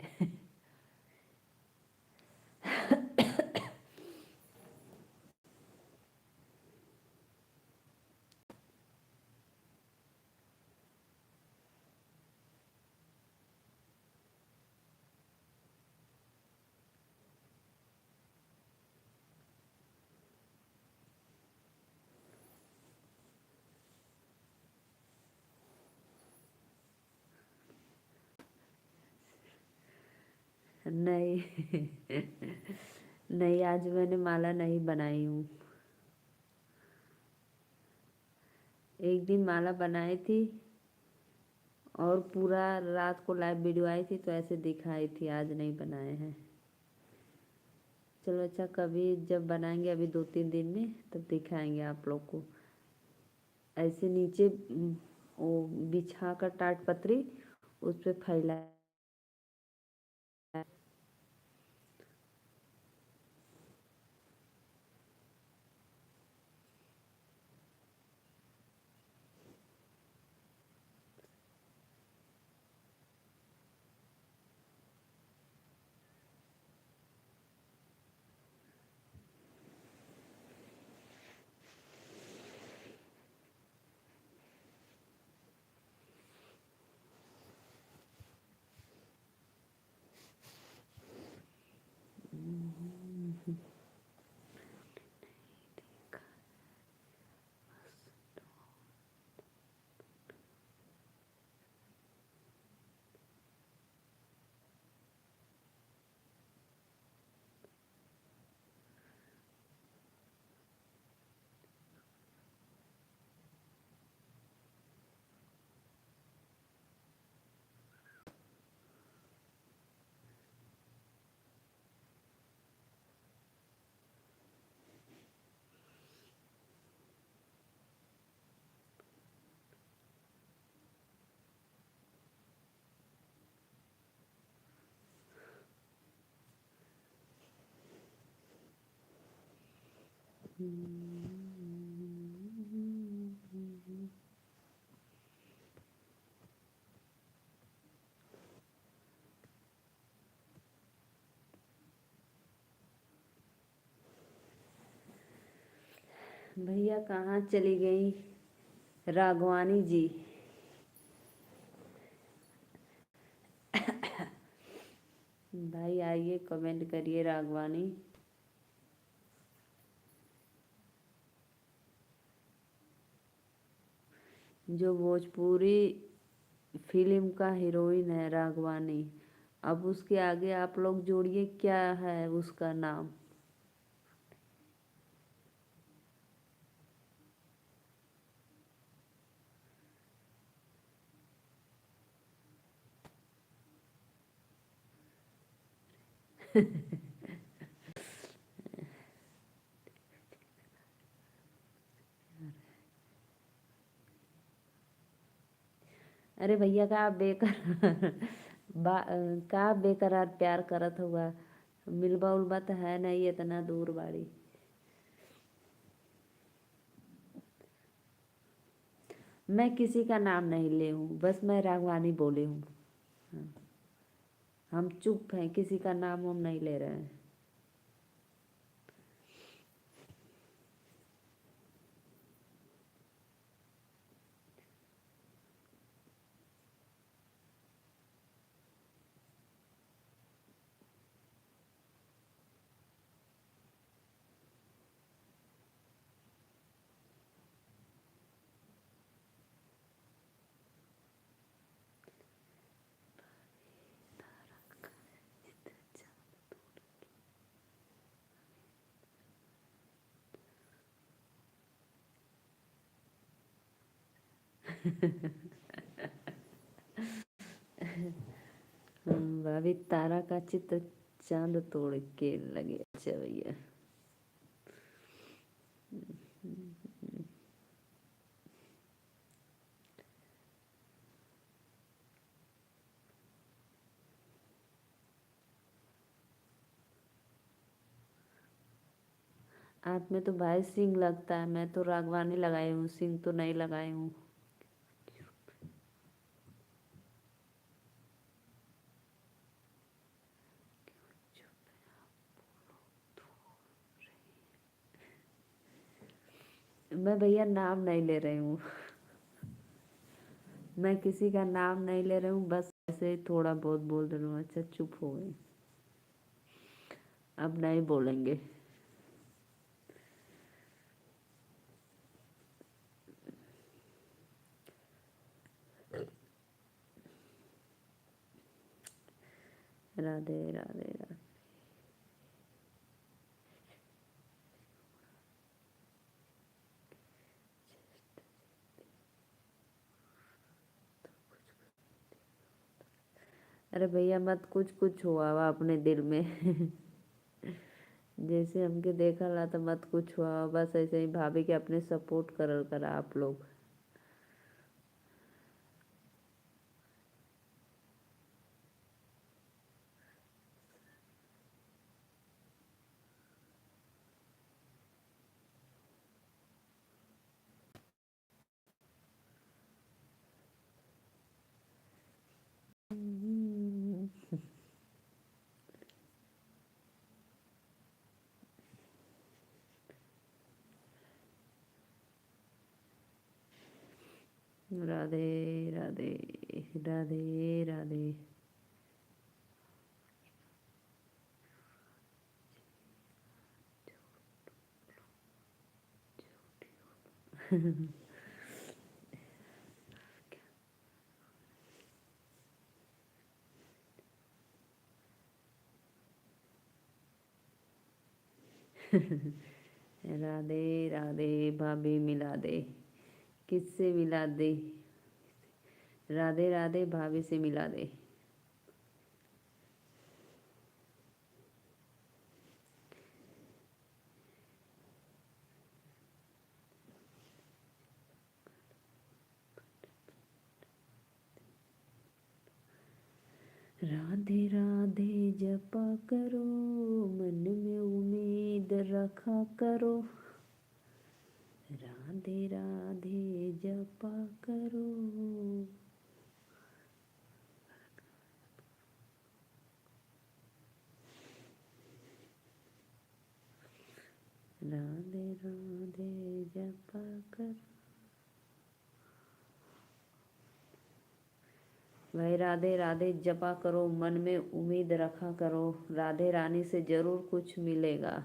नहीं। नहीं, आज मैंने माला नहीं बनाई हूँ। एक दिन माला बनाई थी और पूरा रात को लाइव वीडियो आई थी तो ऐसे दिखाई थी, आज नहीं बनाए हैं। चलो अच्छा, कभी जब बनाएंगे, अभी 2-3 दिन में, तब दिखाएंगे आप लोग को। ऐसे नीचे वो बिछा कर टाट पतरी, उस पे फैला। भैया कहाँ चली गई राघवानी जी? भाई आइए, कमेंट करिए राघवानी। जो भोजपुरी फिल्म का हीरोइन है राघवानी, अब उसके आगे आप लोग जोड़िए क्या है उसका नाम। अरे भैया का आप बेकर का आप बेकरार प्यार करत हुआ, मिलबा उलबा तो है नहीं इतना दूर बाड़ी। मैं किसी का नाम नहीं ले हूँ, बस मैं रागवानी बोली हूँ। हाँ, हम चुप हैं, किसी का नाम हम नहीं ले रहे हैं। भाभी तारा का चित्र चांद तोड़ के लगे। अच्छा भैया। आप में तो भाई सिंह लगता है, मैं तो रागवानी लगाई हूँ, सिंह तो नहीं लगाई हूँ। मैं भैया नाम नहीं ले रही हूँ। मैं किसी का नाम नहीं ले रही हूँ, बस ऐसे ही थोड़ा बहुत बोल रही हूँ। अच्छा चुप हो गई, अब नहीं बोलेंगे। राधे राधे राधे। अरे भैया मत कुछ कुछ हुआ वा अपने दिल में। जैसे हमके देखा ला तो मत कुछ हुआ, बस ऐसे ही भाभी के अपने सपोर्ट करल करा आप लोग। राधे राधे राधे राधे। राधे राधे भाभी मिला दे। किससे मिला दे? राधे राधे भाभी से मिला दे। राधे राधे जपा करो, मन में उम्मीद रखा करो। राधे राधे जपा करो। राधे राधे जपा करो। भाई राधे राधे जपा करो, मन में उम्मीद रखा करो, राधे रानी से जरूर कुछ मिलेगा।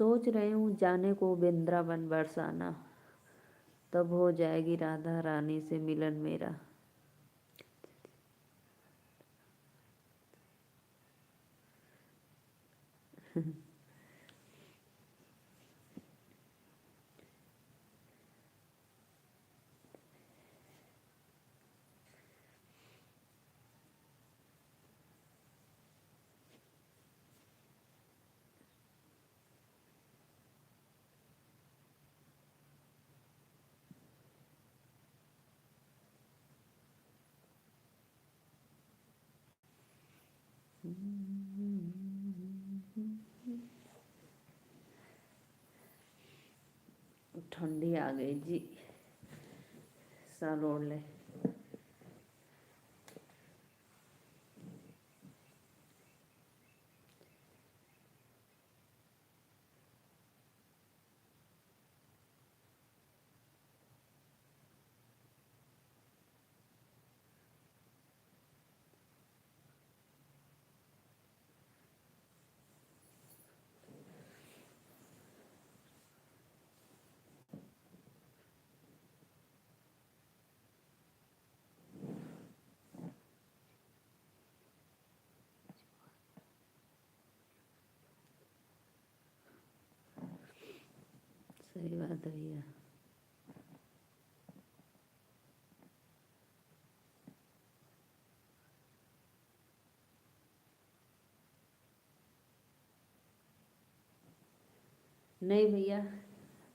सोच रही हूँ जाने को वृंदावन बरसाना, तब हो जाएगी राधा रानी से मिलन मेरा। ठंडी आ गई जी, साल ओढ़ ले। सही बात है भैया। नहीं भैया,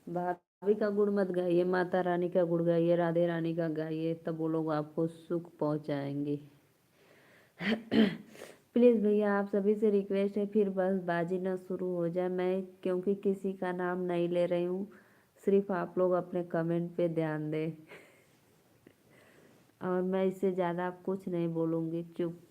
भाभी का गुण मत गाइए, माता रानी का गुण गाइए, राधे रानी का गाइए, तब वो लोग आपको सुख पहुंचाएंगे। प्लीज़ भैया, आप सभी से रिक्वेस्ट है, फिर बस बाजी ना शुरू हो जाए। मैं क्योंकि किसी का नाम नहीं ले रही हूँ, सिर्फ आप लोग अपने कमेंट पे ध्यान दें। और मैं इससे ज़्यादा कुछ नहीं बोलूँगी, चुप।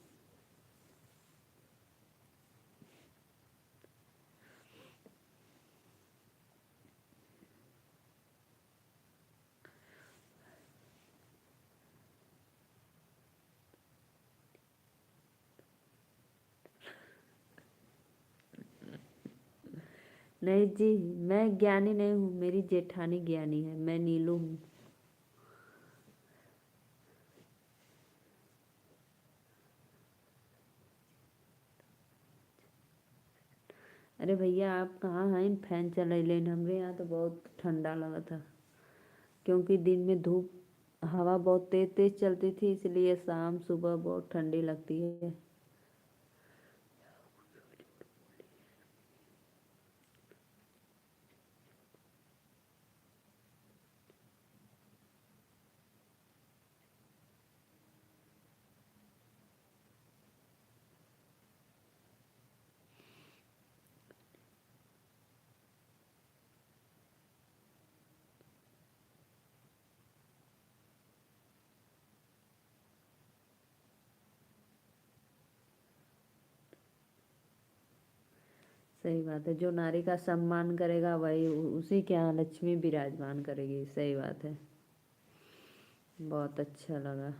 नहीं जी, मैं ज्ञानी नहीं हूँ, मेरी जेठानी ज्ञानी है, मैं नीलू हूँ। अरे भैया, आप कहाँ हैं? फैन चला लेन, हमरे यहाँ तो बहुत ठंडा लगा था, क्योंकि दिन में धूप हवा बहुत तेज तेज चलती थी, इसलिए शाम सुबह बहुत ठंडी लगती है। सही बात है, जो नारी का सम्मान करेगा वही उसी के यहाँ लक्ष्मी विराजमान करेगी। सही बात है, बहुत अच्छा लगा।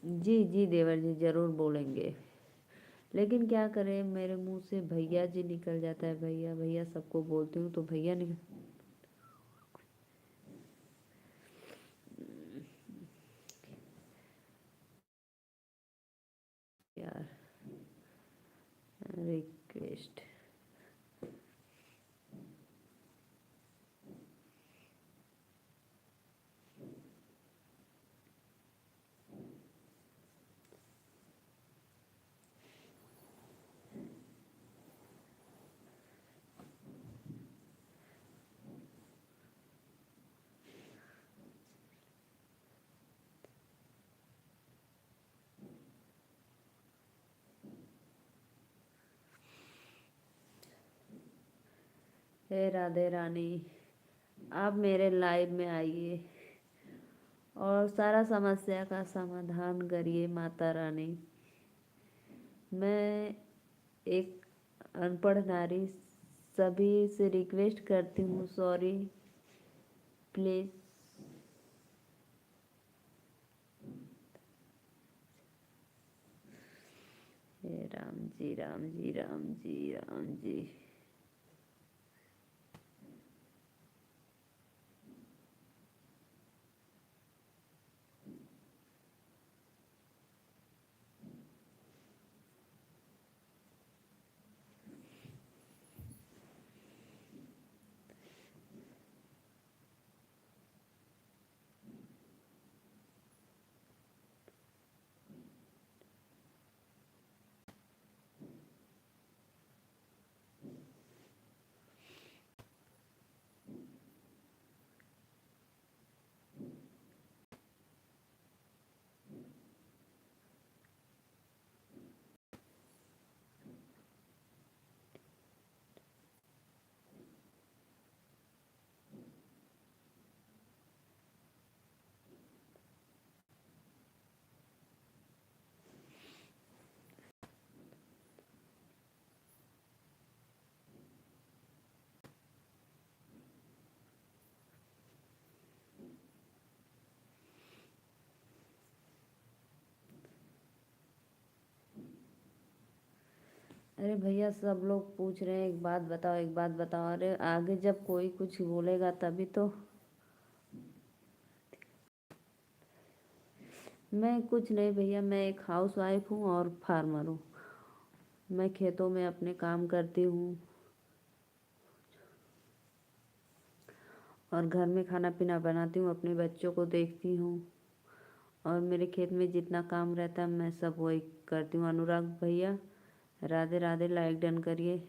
जी जी देवर जी, जरूर बोलेंगे, लेकिन क्या करें, मेरे मुंह से भैया जी निकल जाता है। भैया भैया सबको बोलती हूँ तो भैया निकल। यार, रिक्वेस्ट। हे राधे रानी, आप मेरे लाइफ में आइए और सारा समस्या का समाधान करिए माता रानी। मैं एक अनपढ़ नारी सभी से रिक्वेस्ट करती हूँ, सॉरी प्लीज। हे राम जी राम जी राम जी राम जी। अरे भैया, सब लोग पूछ रहे हैं एक बात बताओ, एक बात बताओ। अरे आगे जब कोई कुछ बोलेगा तभी तो। मैं कुछ नहीं भैया, मैं एक हाउस वाइफ हूँ और फार्मर हूँ। मैं खेतों में अपने काम करती हूँ और घर में खाना पीना बनाती हूँ, अपने बच्चों को देखती हूँ और मेरे खेत में जितना काम रहता है मैं सब वही करती हूँ। अनुराग भैया, राधे राधे, लाइक डन करिए।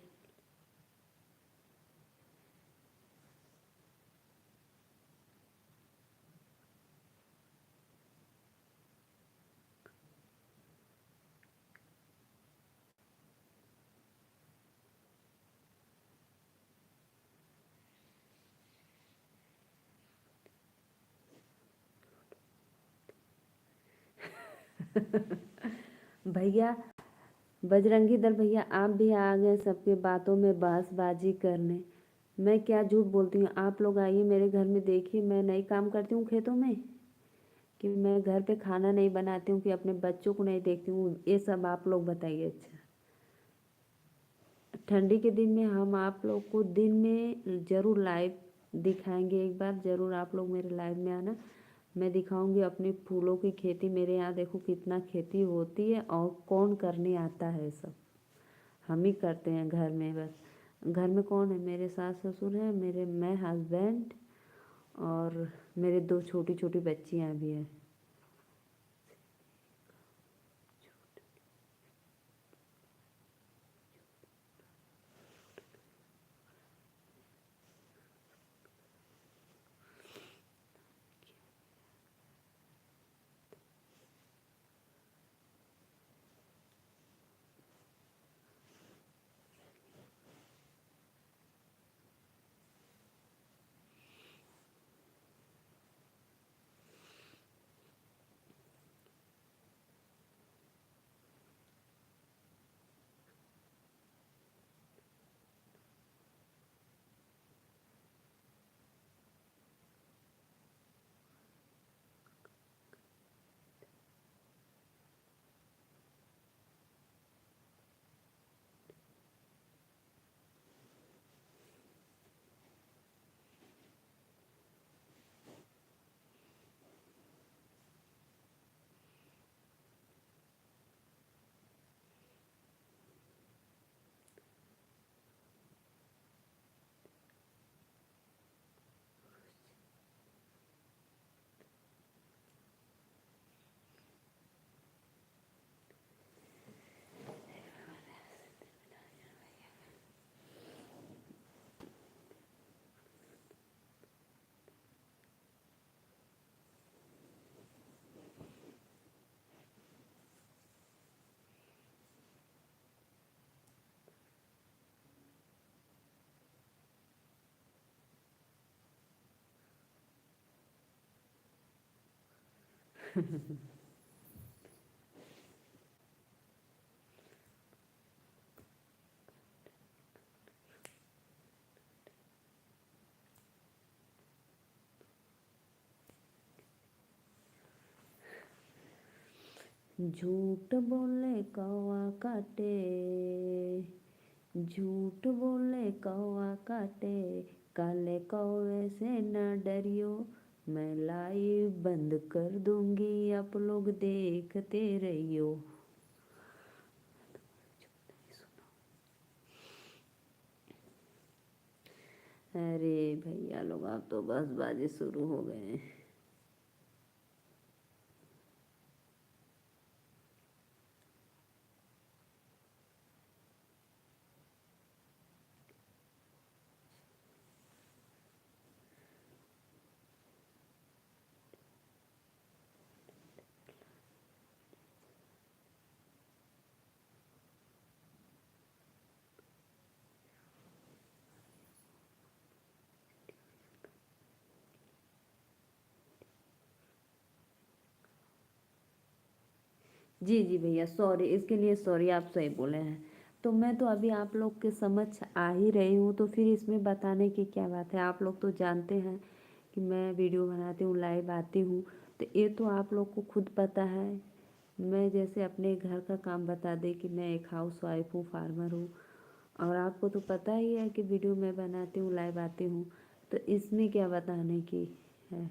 भैया, बजरंगी दल भैया, आप भी आ गए सबके बातों में बहसबाजी करने। मैं क्या झूठ बोलती हूँ? आप लोग आइए मेरे घर में, देखिए मैं नहीं काम करती हूँ खेतों में, कि मैं घर पे खाना नहीं बनाती हूँ, कि अपने बच्चों को नहीं देखती हूँ, ये सब आप लोग बताइए। अच्छा, ठंडी के दिन में हम आप लोग को दिन में ज़रूर लाइव दिखाएंगे। एक बार ज़रूर आप लोग मेरे लाइव में आना, मैं दिखाऊंगी अपनी फूलों की खेती। मेरे यहाँ देखो कितना खेती होती है और कौन करने आता है सब। हम ही करते हैं घर में बस। घर में कौन है? मेरे सास ससुर हैं, मेरे मैं हस्बैंड और मेरे दो छोटी छोटी बच्चियाँ भी हैं। झूठ बोले कौवा काटे, झूठ बोले कौवा काटे, काले कौवे से न डरियो, मैं लाइव बंद कर दूंगी, आप लोग देखते रहियो। अरे भैया लोग, आप तो बस बाजी शुरू हो गए हैं। जी जी भैया, सॉरी, इसके लिए सॉरी, आप सही बोले हैं। तो मैं तो अभी आप लोग के समझ आ ही रही हूँ, तो फिर इसमें बताने की क्या बात है। आप लोग तो जानते हैं कि मैं वीडियो बनाती हूँ, लाइव आती हूँ, तो ये तो आप लोग को खुद पता है। मैं जैसे अपने घर का काम बता दे कि मैं एक हाउस वाइफ हूँ, फार्मर हूँ, और आपको तो पता ही है कि वीडियो मैं बनाती हूँ, लाइव आती हूँ, तो इसमें क्या बताने की है।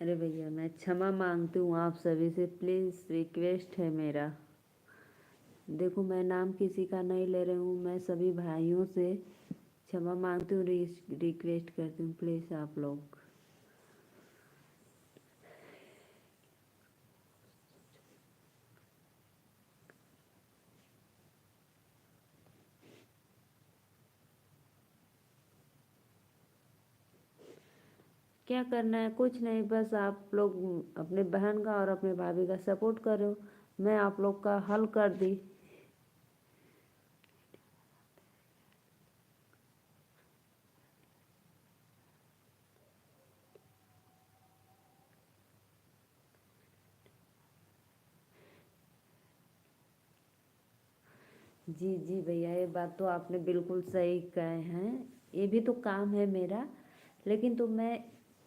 अरे भैया, मैं क्षमा मांगती हूँ आप सभी से, प्लीज़ रिक्वेस्ट है मेरा। देखो, मैं नाम किसी का नहीं ले रही हूँ, मैं सभी भाइयों से क्षमा मांगती हूँ, रिक्वेस्ट करती हूँ, प्लीज़ आप लोग। क्या करना है, कुछ नहीं, बस आप लोग अपने बहन का और अपने भाभी का सपोर्ट करो। मैं आप लोग का हल कर दी। जी जी भैया, ये बात तो आपने बिल्कुल सही कहे हैं। ये भी तो काम है मेरा। लेकिन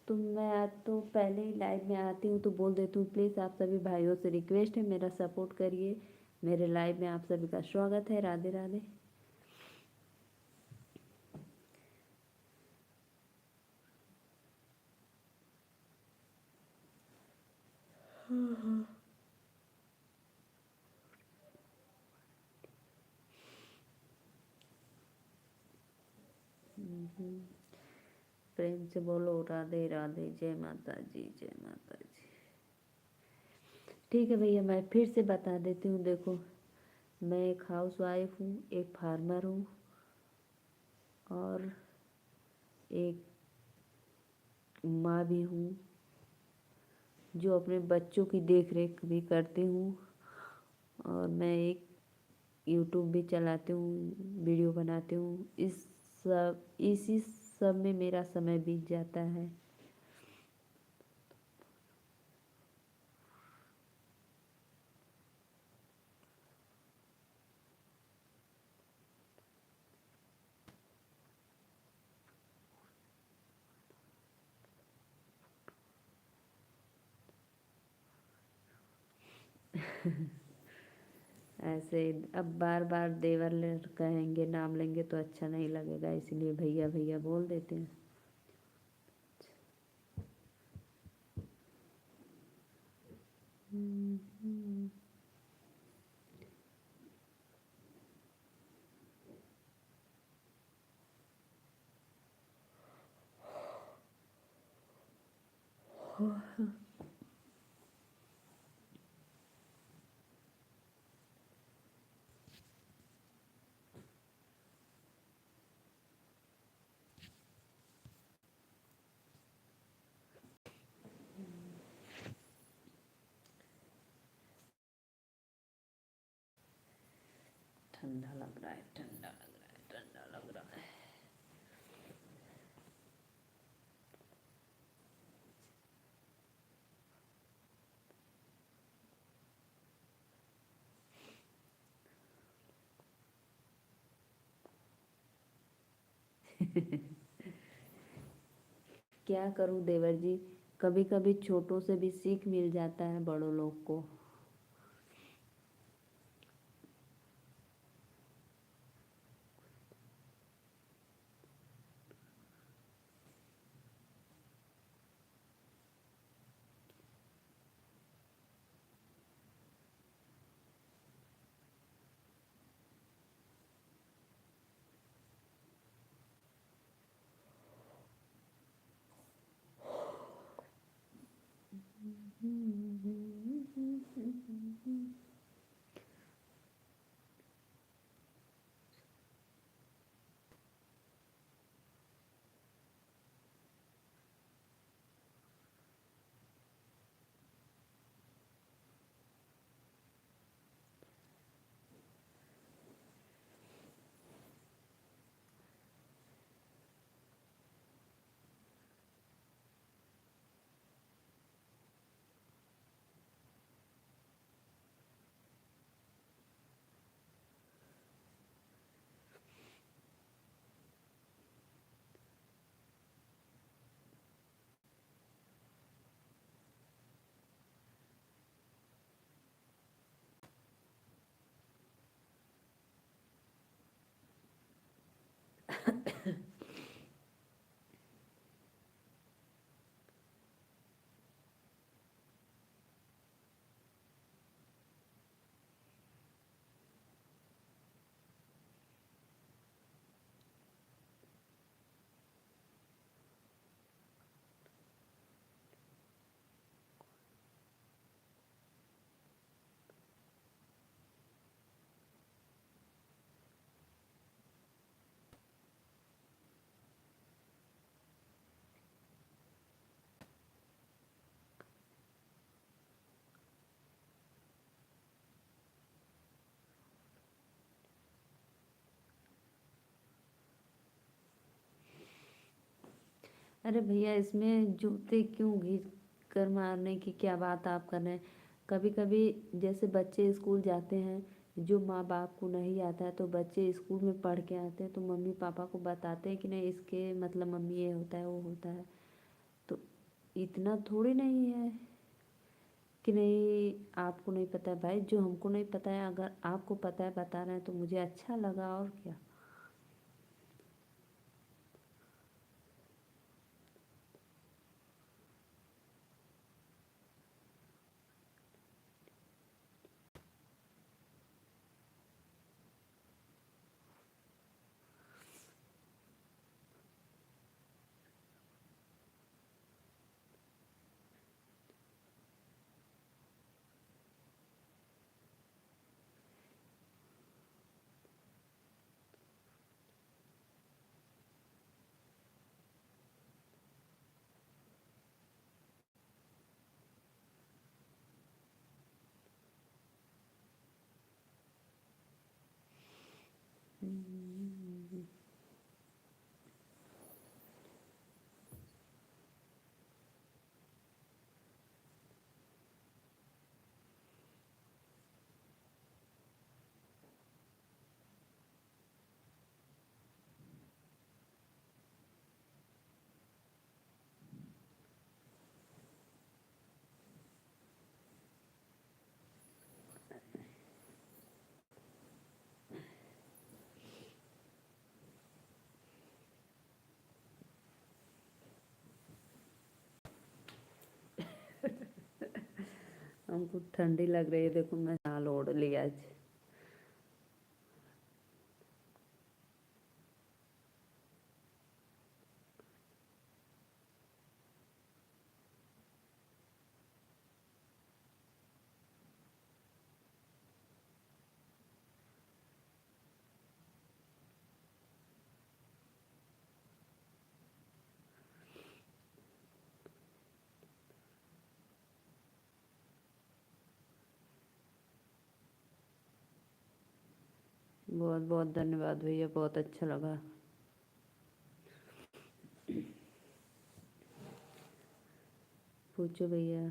मैं तो पहले ही लाइव में आती हूँ तो बोल देती हूँ, प्लीज़ आप सभी भाइयों से रिक्वेस्ट है, मेरा सपोर्ट करिए। मेरे लाइव में आप सभी का स्वागत है। राधे राधे। प्रेम से बोलो राधे राधे, जय माता जी, जय माता जी। ठीक है भैया, मैं फिर से बता देती हूँ। देखो, मैं एक हाउस वाइफ हूँ, एक फार्मर हूँ, और एक माँ भी हूँ। जो अपने बच्चों की देख रेख भी करती हूँ, और मैं एक यूट्यूब भी चलाती हूँ, वीडियो बनाती हूँ। इसी सब में मेरा समय बीत जाता है। ऐसे अब बार बार देवर कहेंगे, नाम लेंगे तो अच्छा नहीं लगेगा, इसलिए भैया भैया बोल देते हैं। ठंडा लग रहा है, ठंडा लग रहा है, ठंडा लग रहा है। क्या करूं देवर जी, कभी कभी छोटों से भी सीख मिल जाता है बड़ों लोग को। अरे भैया, इसमें जूते क्यों घिस कर मारने की क्या बात आप कर रहे हैं। कभी कभी जैसे बच्चे स्कूल जाते हैं, जो माँ बाप को नहीं आता है तो बच्चे स्कूल में पढ़ के आते हैं तो मम्मी पापा को बताते हैं कि नहीं, इसके मतलब मम्मी ये होता है वो होता है। तो इतना थोड़ी नहीं है कि नहीं आपको नहीं पता है। भाई, जो हमको नहीं पता है अगर आपको पता है बता रहे हैं तो मुझे अच्छा लगा, और क्या। हमको ठंडी लग रही है, देखो मैं शाल ओढ़ लिया आज। बहुत बहुत धन्यवाद भैया, बहुत अच्छा लगा। पूछो भैया।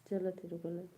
चलो तेरे को लग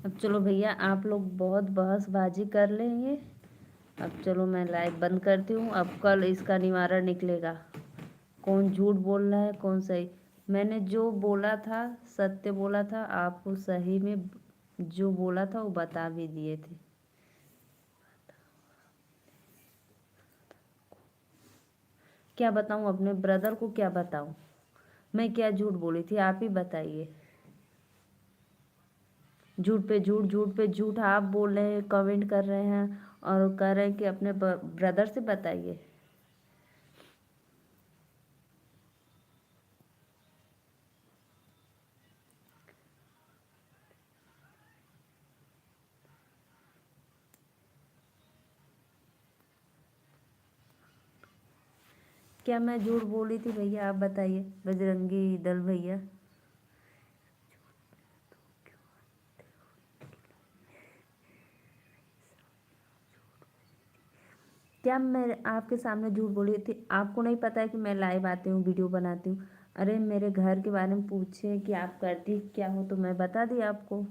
अब चलो भैया, आप लोग बहुत बहसबाजी कर लेंगे। अब चलो मैं लाइव बंद करती हूँ। अब कल इसका निवारण निकलेगा, कौन झूठ बोल रहा है कौन सही। मैंने जो बोला था सत्य बोला था, आपको सही में जो बोला था वो बता भी दिए थे। क्या बताऊँ, अपने ब्रदर को क्या बताऊँ? मैं क्या झूठ बोली थी, आप ही बताइए। झूठ पे झूठ, झूठ पे झूठ आप बोल रहे हैं, कमेंट कर रहे हैं और कह रहे हैं कि अपने ब्रदर से बताइए। क्या मैं झूठ बोली थी भैया, आप बताइए, बजरंगी दल भैया। क्या मैं आपके सामने झूठ बोली थी? आपको नहीं पता है कि मैं लाइव आती हूँ, वीडियो बनाती हूँ? अरे मेरे घर के बारे में पूछे कि आप करती क्या हो, तो मैं बता दी आपको।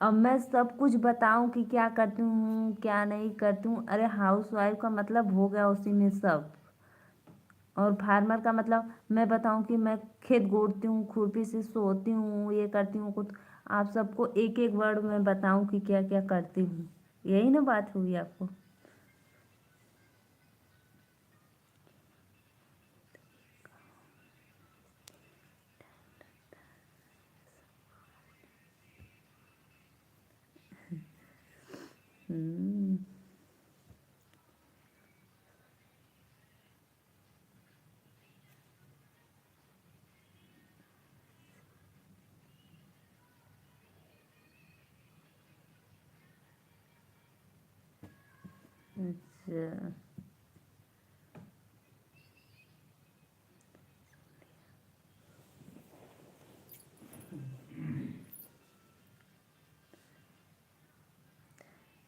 अब मैं सब कुछ बताऊं कि क्या करती हूँ क्या नहीं करती हूँ? अरे हाउस वाइफ का मतलब हो गया उसी में सब। और फार्मर का मतलब मैं बताऊं कि मैं खेत गोड़ती हूँ, खुरपी से सोती हूँ, ये करती हूँ कुछ। आप सबको एक एक वर्ड में बताऊं कि क्या क्या करती हूँ? यही ना बात हुई आपको। हम्म। अच्छा।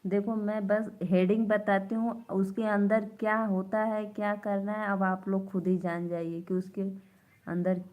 देखो मैं बस हेडिंग बताती हूँ, उसके अंदर क्या होता है क्या करना है अब आप लोग खुद ही जान जाइए कि उसके अंदर।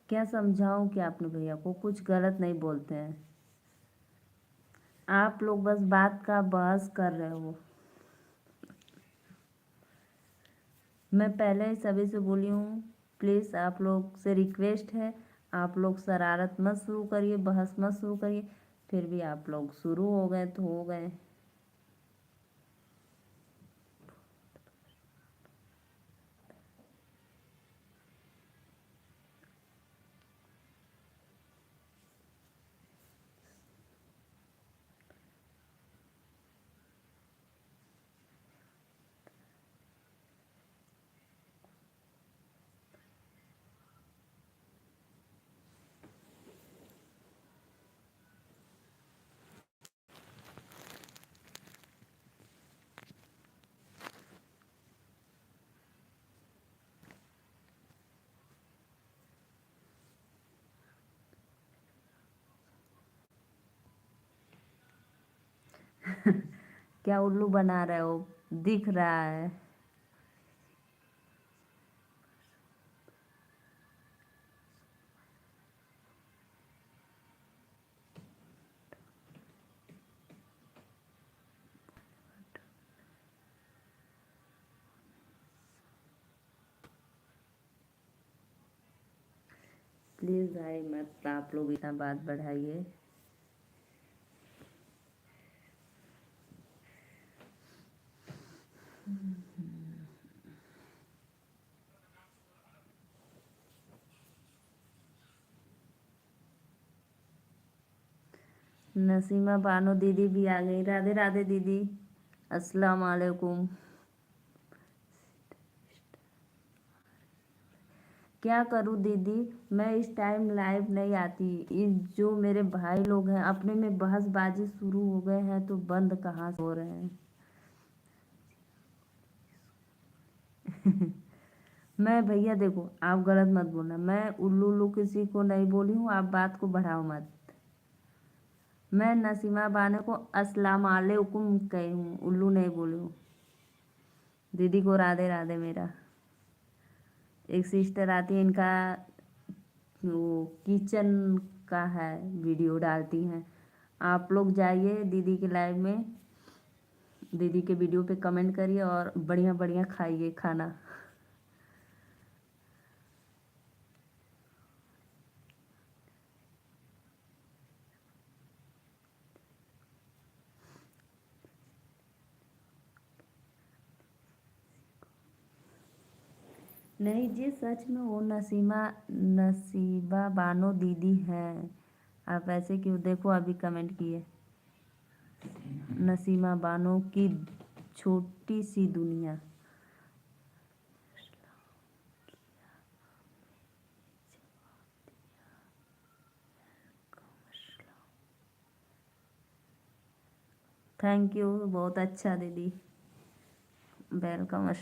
क्या समझाऊं कि आपने भैया को कुछ गलत नहीं बोलते हैं। आप लोग बस बात का बहस कर रहे हो। मैं पहले ही सभी से बोली हूँ, प्लीज़ आप लोग से रिक्वेस्ट है, आप लोग शरारत मत शुरू करिए, बहस मत शुरू करिए। फिर भी आप लोग शुरू हो गए तो हो गए। क्या उल्लू बना रहे हो? दिख रहा है। प्लीज़ भाई मत आप लोग इतना बात बढ़ाइए। नसीमा बानो दीदी भी आ गई। राधे राधे दीदी, अस्सलाम वालेकुम। क्या करूँ दीदी, मैं इस टाइम लाइव नहीं आती। जो मेरे भाई लोग हैं अपने में बहसबाजी शुरू हो गए हैं, तो बंद कहाँ से हो रहे हैं। मैं भैया देखो, आप गलत मत बोलना, मैं उल्लू उल्लू किसी को नहीं बोली हूँ, आप बात को बढ़ाओ मत। मैं नसीमा बानो को अस्सलाम वालेकुम कही हूँ, उल्लू नहीं बोली हूँ। दीदी को राधे राधे। मेरा एक सिस्टर आती है, इनका वो किचन का है, वीडियो डालती हैं। आप लोग जाइए दीदी के लाइव में, दीदी के वीडियो पे कमेंट करिए और बढ़िया बढ़िया खाइए खाना। नहीं जी, सच में वो नसीबा बानो दीदी हैं। आप ऐसे क्यों, देखो अभी कमेंट किए, नसीमा बानो की छोटी सी दुनिया। थैंक यू, बहुत अच्छा दीदी, वेलकम।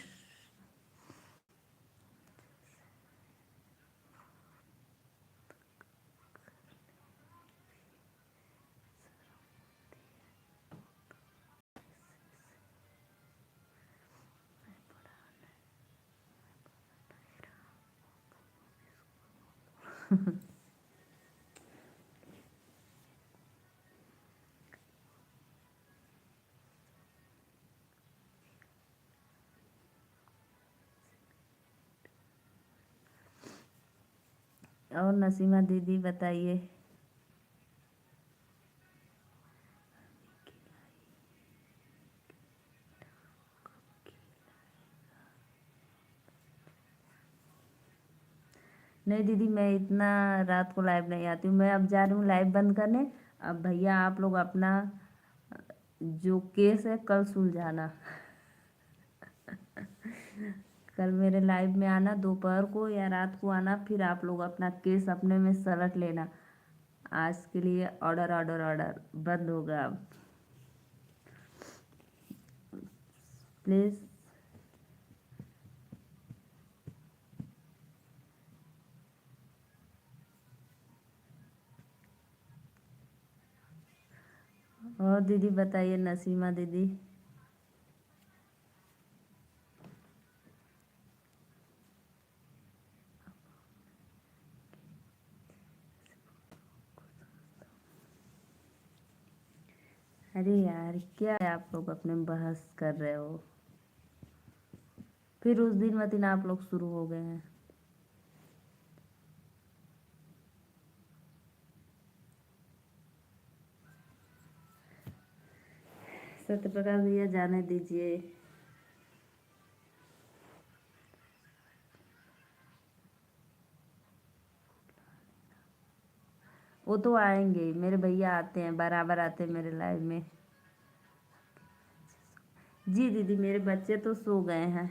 और नसीमा दीदी बताइए। नहीं दीदी, मैं इतना रात को लाइव नहीं आती हूँ। मैं अब जा रही हूँ लाइव बंद करने। अब भैया आप लोग अपना जो केस है कल सुलझाना। कल मेरे लाइव में आना, दोपहर को या रात को आना, फिर आप लोग अपना केस अपने में सलट लेना। आज के लिए ऑर्डर ऑर्डर ऑर्डर बंद होगा अब, प्लीज़। और दीदी बताइए, नसीमा दीदी। अरे यार, क्या है आप लोग अपने में बहस कर रहे हो। फिर उस दिन मतीन आप लोग शुरू हो गए हैं। सत्य प्रकाश भैया जाने दीजिए। वो तो आएंगे, मेरे भैया आते हैं, बराबर आते हैं मेरे लाइव में। जी दीदी, मेरे बच्चे तो सो गए हैं।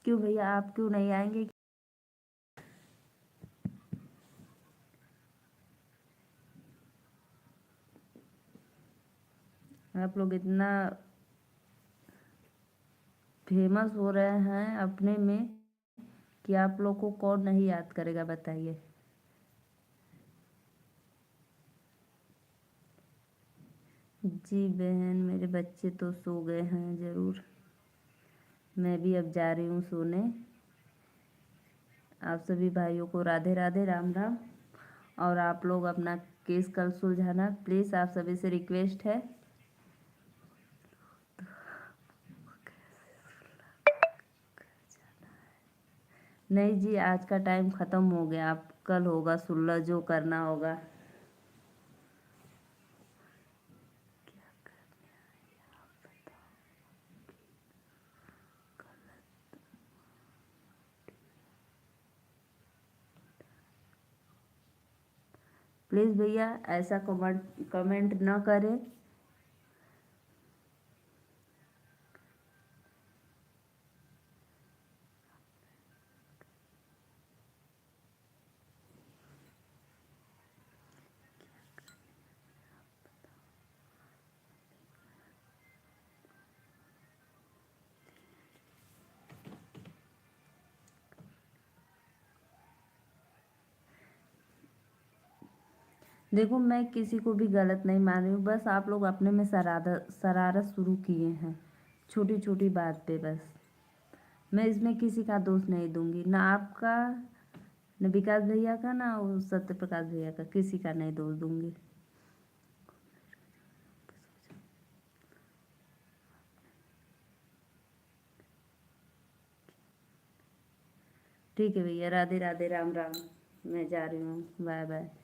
क्यों भैया, आप क्यों नहीं आएंगे। आप लोग इतना फेमस हो रहे हैं अपने में कि आप लोग को कौन नहीं याद करेगा, बताइए। जी बहन, मेरे बच्चे तो सो गए हैं ज़रूर। मैं भी अब जा रही हूँ सोने। आप सभी भाइयों को राधे राधे, राम राम। और आप लोग अपना केस कल सुलझाना प्लीज़, आप सभी से रिक्वेस्ट है। नहीं जी, आज का टाइम ख़त्म हो गया, अब कल होगा सुलह, जो करना होगा। प्लीज़ भैया ऐसा कमेंट ना करें। देखो, मैं किसी को भी गलत नहीं मान रही हूँ, बस आप लोग अपने में शरारत शुरू किए हैं छोटी छोटी बात पे। बस मैं इसमें किसी का दोष नहीं दूंगी, ना आपका, न विकास भैया का, ना वो सत्य प्रकाश भैया का, किसी का नहीं दोष दूंगी। ठीक है भैया, राधे राधे, राम राम। मैं जा रही हूँ, बाय बाय।